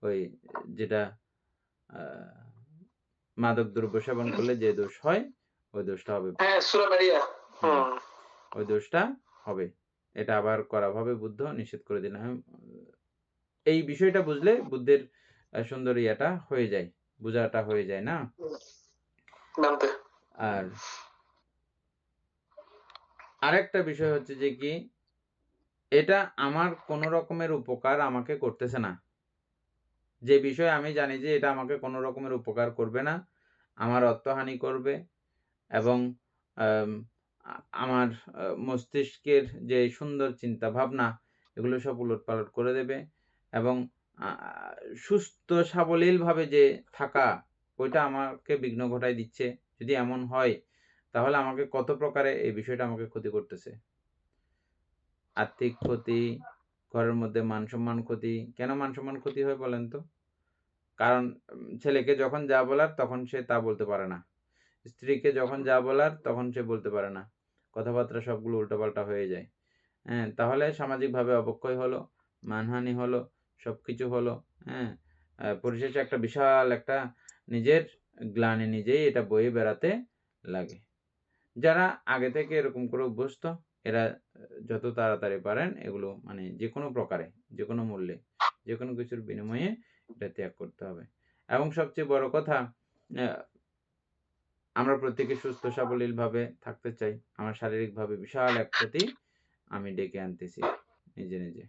ওই যেটা মাদক দ্রব্য সেবন করলে যে দোষ হয়, ওই দোষটা হবে। হ্যাঁ, সূরা মারিয়া। ওই দোষটা হবে। এটা আবার করা ভাবে বুদ্ধ নিষেধ করে দিলেন। এই বিষয়টা বুঝলে বুদ্ধের সুন্দর ইয়াটা হয়ে যায়, বোঝাটা হয়ে যায় না? আর আরেকটা বিষয় হচ্ছে যে কি, এটা আমার কোন রকমের উপকার আমাকে করতেছে না। যে বিষয় আমি জানি যে এটা আমাকে কোন রকমের উপকার করবে না, আমার অর্থহানি করবে, এবং আমার মস্তিষ্কের যে সুন্দর চিন্তা ভাবনা, এগুলো সব উলটপালট করে দেবে, এবং সুস্থ সাবলীলভাবে যে থাকা, ওইটা আমাকে বিঘ্ন ঘটায় দিচ্ছে। যদি এমন হয়, তাহলে আমাকে কত প্রকারে এই বিষয়টা আমাকে ক্ষতি করতেছে। আর্থিক ক্ষতি, ঘরের মধ্যে মান-সম্মান ক্ষতি। কেন মান-সম্মান ক্ষতি হয় বলেন তো? কারণ ছেলেকে যখন যা বলার তখন সে তা বলতে পারে না। স্ত্রীকে যখন যা বলার তখন সে বলতে পারে না। কথাবার্তা সবগুলো উল্টোপাল্টা হয়ে যায়। হ্যাঁ? তাহলে সামাজিকভাবে অবক্ষয় হলো, মানহানি হলো, সবকিছু হলো। হ্যাঁ? পরিশেষে একটা বিশাল একটা নিজের গ্লানি নিজেই এটা বয়ে বেড়াতে লাগে। যারা আগে থেকে এরকম করে অভ্যস্ত, এরা যত তাড়াতাড়ি পারেন এগুলো মানে যেকোনো প্রকারে, যেকোনো মূল্যে, যেকোনো কিছুর বিনিময়ে এটা ত্যাগ করতে হবে। এবং সবচেয়ে বড় কথা, আমরা প্রত্যেকে সুস্থ সাবলীলভাবে থাকতে চাই। আমার শারীরিকভাবে বিশাল এক ক্ষতি আমি ডেকে আনতেছি নিজে, নিজে।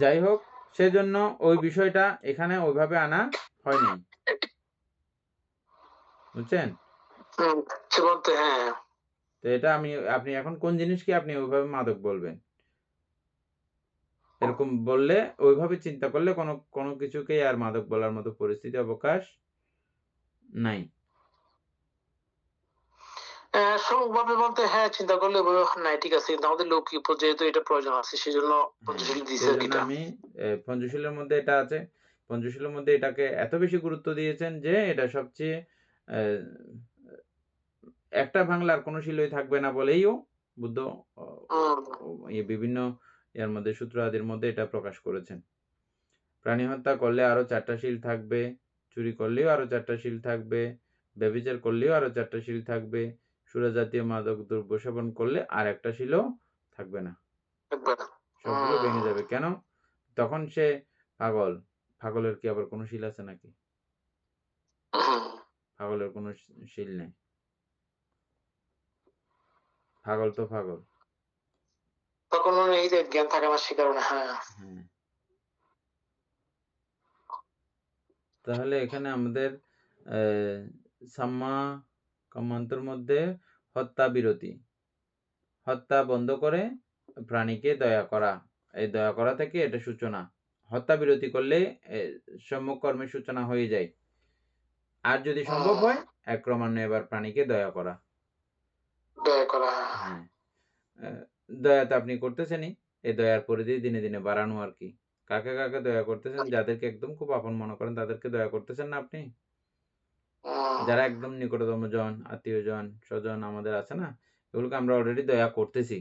যাই হোক, সেজন্য ওই বিষয়টা এখানে ওইভাবে আনা হয়নি। বুঝছেন? হ্যাঁ। তো এটা আপনি এখন কোন জিনিসকে আপনি ওইভাবে মাদক বলবেন? এরকম বললে, ওইভাবে চিন্তা করলে কোনো কিছুকেই আর মাদক বলার মতো পরিস্থিতি অবকাশ নাই। সম্যকভাবে বলতে হ্যাঁ, চিন্তা করলে নাই, ঠিক আছে, কিন্তু আমাদের লৌকিক পর্যায়ে তো এটা প্রয়োজন আছে, সেজন্য পঞ্চশীল দিয়েছে আর কি। সেজন্য আমি পঞ্চশীলের মধ্যে এটা আছে। পঞ্চশীলের মধ্যে এটাকে এত বেশি গুরুত্ব দিয়েছেন যে এটা সবচেয়ে একটা ভাঙলার কোনো শিলই থাকবে না বলেইও বুদ্ধ বিভিন্ন এর মধ্যে সূত্র আদির মধ্যে এটা প্রকাশ করেছেন। প্রাণী হত্যা করলে আরো 4টা শিল থাকবে, চুরি করলেও আরো 4টা শিল থাকবে, ব্যভিচার করলেও আরো 4টা শিল থাকবে, সুরা জাতীয় মাদক দ্রব্য সেবন করলে আর একটা শিলও থাকবে না, সবগুলো ভেঙে যাবে। কেন? তখন সে পাগল। পাগলের কি আবার কোনো শিল আছে নাকি? পাগলের কোনো শিল নেই। পাগল তো পাগল। তখন এই যে জ্ঞান থাকে না, সে কারণে। হ্যাঁ। তাহলে এখানে আমাদের সাম্মা কামান্তর মধ্যে হত্যা বিরতি, হত্যা বন্ধ করে প্রাণীকে দয়া করা, এই দয়া করা থেকে এটা সূচনা। হত্যা বিরতি করলে সম্যক কর্মের সূচনা হয়ে যায়। আর যদি সম্ভব হয় ক্রমান্বয়ে এবার প্রাণীকে দয়া করা। হ্যাঁ, দয়া তো আপনি করতেছেনই, এই দয়ার পরিধি দিনে দিনে বাড়ানো আর কি। কাকে কাকে দয়া করতেছেন? যাদেরকে একদম খুব আপন মনে করেন তাদেরকে দয়া করতেছেন না আপনি? যারা একদম নিকটতম জন, আত্মীয়জন, স্বজন আমাদের আছে না, এগুলোকে আমরা অলরেডি দয়া করতেছি।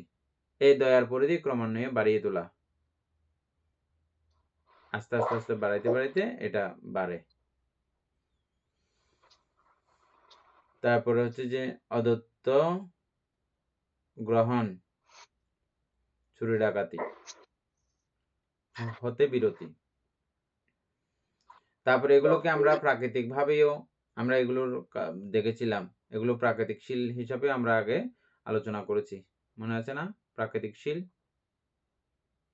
এই দয়ার পরিধি ক্রমান্বয়ে বাড়িয়ে তোলা, আস্তে আস্তে আস্তে বাড়াইতে বাড়াইতে এটা বাড়ে। তারপরে হচ্ছে যে অদত্ত গ্রহণ, চুরি ডাকাতি হতে বিরতি। তারপরে এগুলোকে আমরা প্রাকৃতিক ভাবেও আমরা এগুলোর দেখেছিলাম, এগুলো প্রাকৃতিক শীল হিসাবে আমরা আগে আলোচনা করেছি, মনে আছে না? প্রাকৃতিক শীল,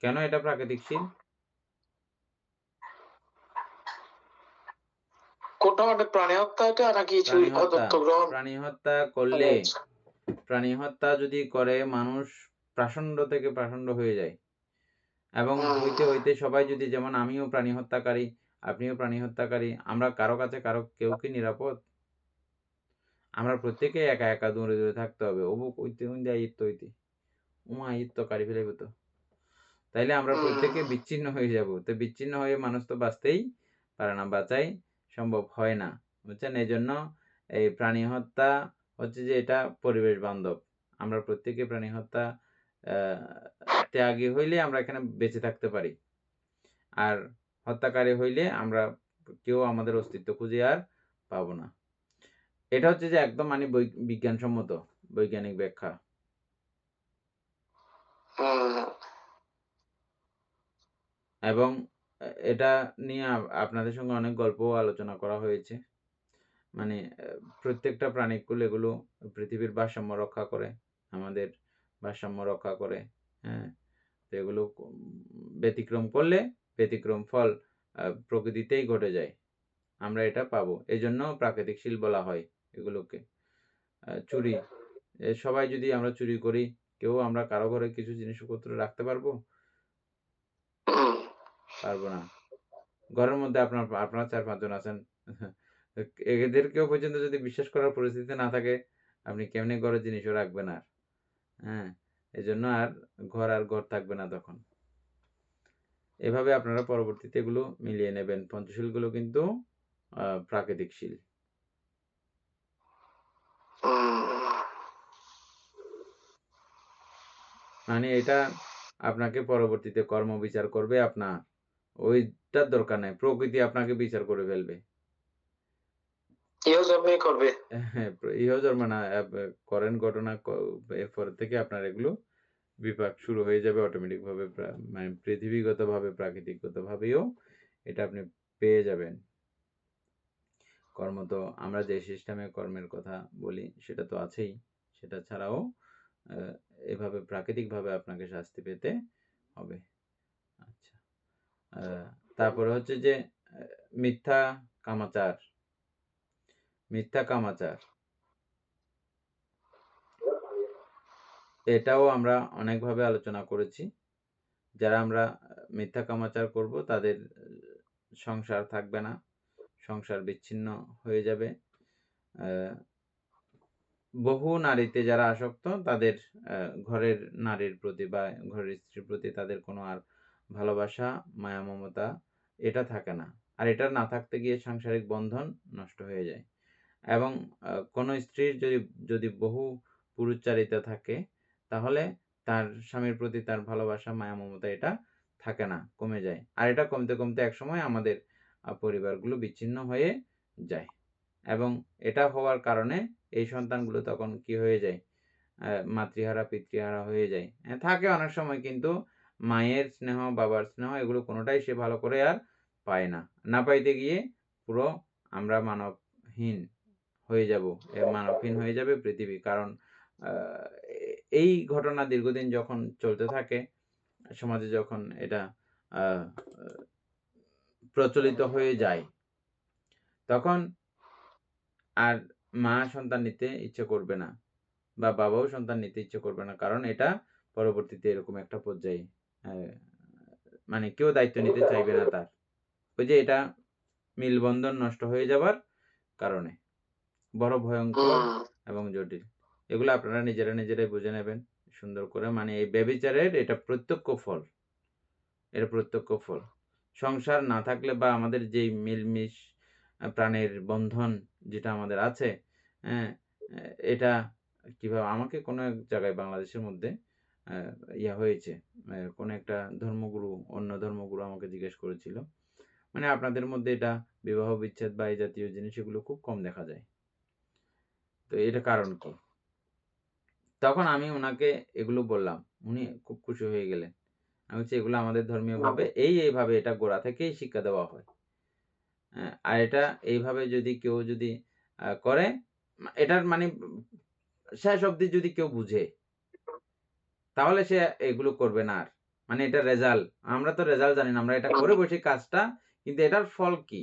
কেন এটা প্রাকৃতিক শীল? কোনটা মানে প্রাণী হত্যা এটা নাকি প্রাণী হত্যা, অদত্ত গ্রহণ? প্রাণী হত্যা করলে, প্রাণী হত্যা যদি করে মানুষ প্রাচণ্ড থেকে প্রাচণ্ড হয়ে যায়, এবং হইতে হইতে সবাই যদি, যেমন আমিও প্রাণী হত্যাকারী, আপনিও প্রাণী হত্যাকারী, আমরা কারো কাছে কেউ কি নিরাপদ? আমরা প্রত্যেকে একা একা দূরে দূরে থাকতে হবে। অমুক হইতে হইতে ইত্য হইতে উমা ইত্য কারি ফেলাইব তো, তাইলে আমরা প্রত্যেকে বিচ্ছিন্ন হয়ে যাব। তো বিচ্ছিন্ন হয়ে মানুষ তো বাঁচতেই পারে না, বাঁচাই সম্ভব হয় না, বুঝছেন? এই জন্য এই প্রাণী হত্যা হচ্ছে যে এটা পরিবেশ বান্ধব। আমরা প্রত্যেকে প্রাণী হত্যা ত্যাগী হইলে আমরা এখানে বেঁচে থাকতে পারি, আর হত্যাকারী হইলে আমরা কেউ আমাদের অস্তিত্ব খুঁজে আর পাবো না। এটা হচ্ছে যে একদম মানে বিজ্ঞানসম্মত বৈজ্ঞানিক ব্যাখ্যা। এবং এটা নিয়ে আপনাদের সঙ্গে অনেক গল্পও আলোচনা করা হয়েছে। মানে প্রত্যেকটা প্রাণীকুল এগুলো পৃথিবীর ভারসাম্য রক্ষা করে, আমাদের ভারসাম্য রক্ষা করে। হ্যাঁ, তো এগুলো ব্যতিক্রম করলে ব্যতিক্রম ফল প্রকৃতিতেই ঘটে যায়, আমরা এটা পাবো। এই জন্য প্রাকৃতিক শীল বলা হয় এগুলোকে। চুরি, সবাই যদি আমরা চুরি করি, কেউ আমরা কারো ঘরে কিছু জিনিসপত্র রাখতে পারবো? পারবো না। ঘরের মধ্যে আপনারা 4-5 জন আছেন, এদেরকেও পর্যন্ত যদি বিশ্বাস করার পরিস্থিতি না থাকে, আপনি কেমনে ঘরের জিনিসও রাখবেন? আর হ্যাঁ, এই জন্য আর ঘর থাকবে না তখন। এভাবে আপনারা পরবর্তীতে এগুলো মিলিয়ে নেবেন। পঞ্চশীলগুলো কিন্তু প্রাকৃতিক শীল। মানে এটা আপনাকে পরবর্তীতে কর্ম বিচার করবে, আপনার ওইটার দরকার নাই, প্রকৃতি আপনাকে বিচার করে ফেলবে। ইহজন্মেই করবে। হ্যাঁ, ইহজন্মে না, করেন ঘটনা, এরপর থেকে আপনার এগুলো বিপাক শুরু হয়ে যাবে অটোমেটিক ভাবে, মানে পৃথিবীগত ভাবে, প্রাকৃতিকগত ভাবেও এটা আপনি পেয়ে যাবেন। কর্ম তো আমরা যে সিস্টেমে কর্মের কথা বলি সেটা তো আছেই, সেটা ছাড়াও এভাবে প্রাকৃতিকভাবে আপনাকে শাস্তি পেতে হবে। আচ্ছা, তারপরে হচ্ছে যে মিথ্যা কামাচার। মিথ্যা কামাচার এটাও আমরা অনেকভাবে আলোচনা করেছি। যারা আমরা মিথ্যা কামাচার করব তাদের সংসার থাকবে না, সংসার বিচ্ছিন্ন হয়ে যাবে। বহু নারীতে যারা আসক্ত, তাদের ঘরের নারীর প্রতি বা ঘরের স্ত্রীর প্রতি তাদের কোনো আর ভালোবাসা, মায়া, মমতা এটা থাকে না। আর এটা না থাকতে গিয়ে সাংসারিক বন্ধন নষ্ট হয়ে যায়। এবং কোনো স্ত্রীর যদি বহু পুরুষচারিতা থাকে, তাহলে তার স্বামীর প্রতি তার ভালোবাসা, মায়া, মমতা এটা থাকে না, কমে যায়। আর এটা কমতে কমতে একসময় আমাদের পরিবারগুলো বিচ্ছিন্ন হয়ে যায়। এবং এটা হওয়ার কারণে এই সন্তানগুলো তখন কি হয়ে যায়? মাতৃহারা, পিতৃহারা হয়ে যায়। থাকে অনেক সময়, কিন্তু মায়ের স্নেহ, বাবার স্নেহ এগুলো কোনোটাই সে ভালো করে আর পায় না। না পাইতে গিয়ে পুরো আমরা মানবহীন হয়ে যাব, মানবহীন হয়ে যাবে পৃথিবী। কারণ এই ঘটনা দীর্ঘদিন যখন চলতে থাকে সমাজে, যখন এটা প্রচলিত হয়ে যায়, তখন আর মা সন্তান নিতে ইচ্ছে করবে না, বা বাবাও সন্তান নিতে ইচ্ছে করবে না। কারণ এটা পরবর্তীতে এরকম একটা পর্যায়ে মানে কেউ দায়িত্ব নিতে চাইবে না তার। ওই যে এটা মিলবন্ধন নষ্ট হয়ে যাবার কারণে বড় ভয়ঙ্কর এবং জটিল। এগুলো আপনারা নিজেরাই বুঝে নেবেন সুন্দর করে। মানে এই ব্যভিচারের এটা প্রত্যক্ষ ফল, এটা প্রত্যক্ষ ফল। সংসার না থাকলে বা আমাদের যেই মিলমিশ প্রাণের বন্ধন যেটা আমাদের আছে, এটা কিভাবে, আমাকে কোনো এক জায়গায় বাংলাদেশের মধ্যে ইয়া হয়েছে, কোনো একটা ধর্মগুরু, অন্য ধর্মগুরু আমাকে জিজ্ঞেস করেছিল, মানে আপনাদের মধ্যে এটা বিবাহ বিচ্ছেদ বা এই জাতীয় জিনিস এগুলো খুব কম দেখা যায়, তো এটা কারণ কি? তখন আমি ওনাকে এগুলো বললাম, উনি খুব খুশি হয়ে গেলেন। আমি বলছি এগুলো আমাদের ধর্মীয় ভাবে এইভাবে এটা গোড়া থেকেই শিক্ষা দেওয়া হয়। হ্যাঁ, আর এটা এইভাবে যদি কেউ যদি করে, এটার মানে শেষ অবধি যদি কেউ বুঝে, তাহলে সে এগুলো করবে না আর। মানে এটা রেজাল্ট। আমরা তো রেজাল্ট জানি না। আমরা এটা করে বসি কাজটা, কিন্তু এটার ফল কি?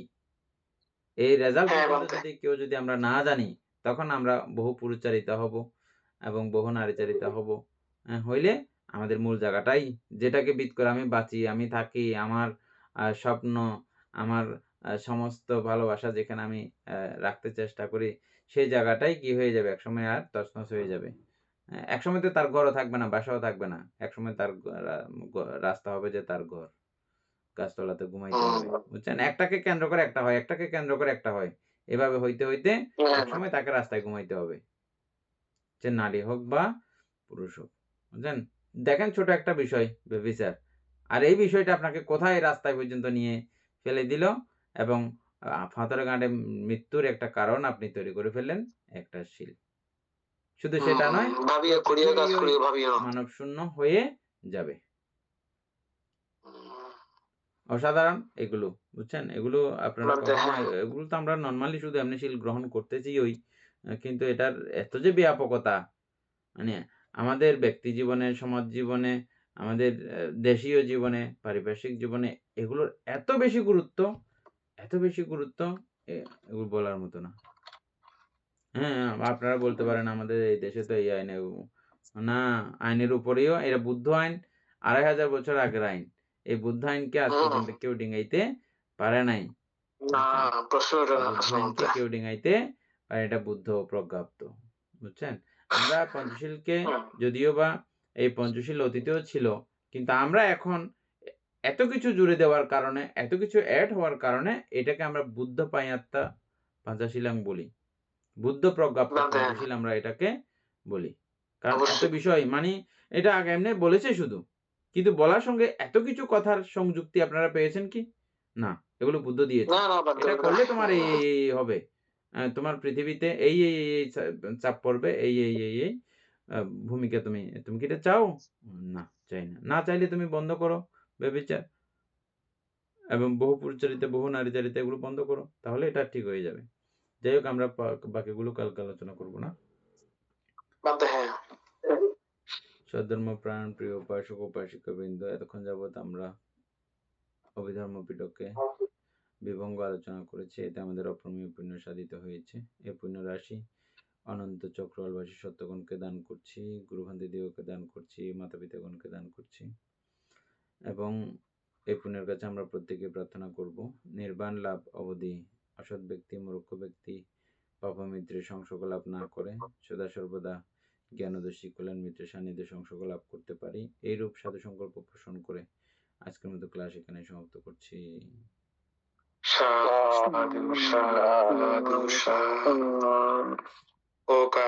এই রেজাল্ট হ্যাঁ পর্যন্ত বান্দে। যদি আমরা না জানি, তখন আমরা বহু পুরুষচারিতা হব এবং বহু নারীচারিতা হব। হইলে আমাদের মূল জায়গাটাই, যেটাকে বিদ করে আমি বাঁচি, আমি থাকি, আমার স্বপ্ন, আমার সমস্ত ভালোবাসা যেখানে আমি রাখতে চেষ্টা করি, সেই জায়গাটাই কি হয়ে যাবে? একসময় আর তছনছ হয়ে যাবে। একসময় তো তার ঘরও থাকবে না, বাসাও থাকবে না। একসময় তার রাস্তা হবে যে তার ঘর। গাছতলাতে ঘুমাইতে হবে। বুঝছেন? একটাকে কেন্দ্র করে একটা হয়, একটাকে কেন্দ্র করে একটা হয়। এভাবে হইতে, হইতে হ্যাঁ একসময় তাকে রাস্তায় ঘুমাইতে হবে। সে নারী হোক বা পুরুষ হোক। বুঝছেন? দেখেন ছোট একটা বিষয় ব্যভিচার। আর এই বিষয়টা আপনাকে কোথায় রাস্তায় পর্যন্ত নিয়ে ফেলে দিল এবং ফাঁদরে গাঁটে মৃত্যুর একটা কারণ আপনি তৈরি করে ফেললেন, একটা শিল। শুধু সেটা নয়, ভাবিয়া পুরো করিয়া কাজ পৃথিবী ওই করিয়া ভাবিয়া না। মানব শূন্য হয়ে যাবে। অসাধারণ এগুলো, বুঝছেন? এগুলো আপনারা বান্দে, কখনো হ্যাঁ। এগুলো তো আমরা নরমালি শুধু এমনি শিল গ্রহণ করতেছি ওই, কিন্তু এটার এত যে ব্যাপকতা, মানে আমাদের ব্যক্তি জীবনে, সমাজ জীবনে, আমাদের দেশীয় জীবনে, পারিপার্শ্বিক জীবনে এগুলোর এত বেশি গুরুত্ব, এত বেশি গুরুত্ব, এগুলো বলার মতো না। হ্যাঁ, আপনারা বলতে পারেন আমাদের এই দেশে তো এই আইন, না, আইনের উপরেও এটা বুদ্ধ আইন, ২৫০০ বছর আগের আইন। এই বুদ্ধ আইনকে আজ পর্যন্ত কেউ ডিঙাইতে পারে নাই। না, বুঝছেন? প্রশ্ন ওঠে না বুদ্ধ আসলে আইনকে মধ্যে। কেউ ডিঙাইতে পারে, এটা বুদ্ধ প্রজ্ঞাপ্ত। বুঝছেন? আমরা পঞ্চশীলকে যদিও বা এই পঞ্চশীল অতীতেও ছিল, কিন্তু আমরা এখন এত কিছু জুড়ে দেওয়ার কারণে, এত কিছু এড হওয়ার কারণে এটাকে আমরা বুদ্ধ পাঁয়াত্তা পাঞ্চশীলাং বলি। বুদ্ধ প্রজ্ঞাপ্ত বান্দে, হ্যাঁ, পঞ্চশীল আমরা এটাকে বলি। কারণ এত অবশ্যই। বিষয় মানে এটা আগে এমনি বলেছে শুধু। কিন্তু বলার সঙ্গে এত কিছু কথার সংযুক্তি আপনারা পেয়েছেন কি? না, এগুলো বুদ্ধ দিয়েছে। না না বান্দে, এটা ওগুলা করলে তোমার এই হবে। তোমার পৃথিবীতে এই চাপ পড়বে, এই আ ভূমিকা তুমি কি এটা চাও? না, চাই না। না চাইলে তুমি বন্ধ করো ব্যভিচার এবং বহু পুরুষচারিতা, বহু নারীচারিতা এগুলো বন্ধ করো। তাহলে এটা ঠিক হয়ে যাবে। যাই হোক, আমরা বাকিগুলো কালকে আলোচনা করব না? বান্দে, হ্যাঁ। সদ্ধর্মপ্রাণ প্রিয় উপাসক উপাসিকাবৃন্দ, এতক্ষণ যাবৎ আমরা অভিধর্ম পিটকে বিভঙ্গ আলোচনা করেছি। এতে আমাদের অপরিমেয় পুণ্য সাধিত হয়েছে। এই পুণ্য রাশি অনন্ত চক্রবাসী সত্যগণকে দান করছি, গুরুভান্তি দিগকে দান করছি, মাতা পিতাগণকে দান করছি এবং এই পুণ্যের কাছে আমরা প্রত্যেকে প্রার্থনা করব নির্বাণ লাভ অবধি অসৎ ব্যক্তি, মূর্খ ব্যক্তি পাপমিত্রের সংসর্গ লাভ না করে সদা সর্বদা জ্ঞানদর্শী কল্যাণ মিত্রের সান্নিধ্যে সংসর্গ লাভ করতে পারি, এইরূপ সাধু সংকল্প পোষণ করে আজকের মতো ক্লাস এখানে সমাপ্ত করছি। সাধু সাধু সাধু। ও কা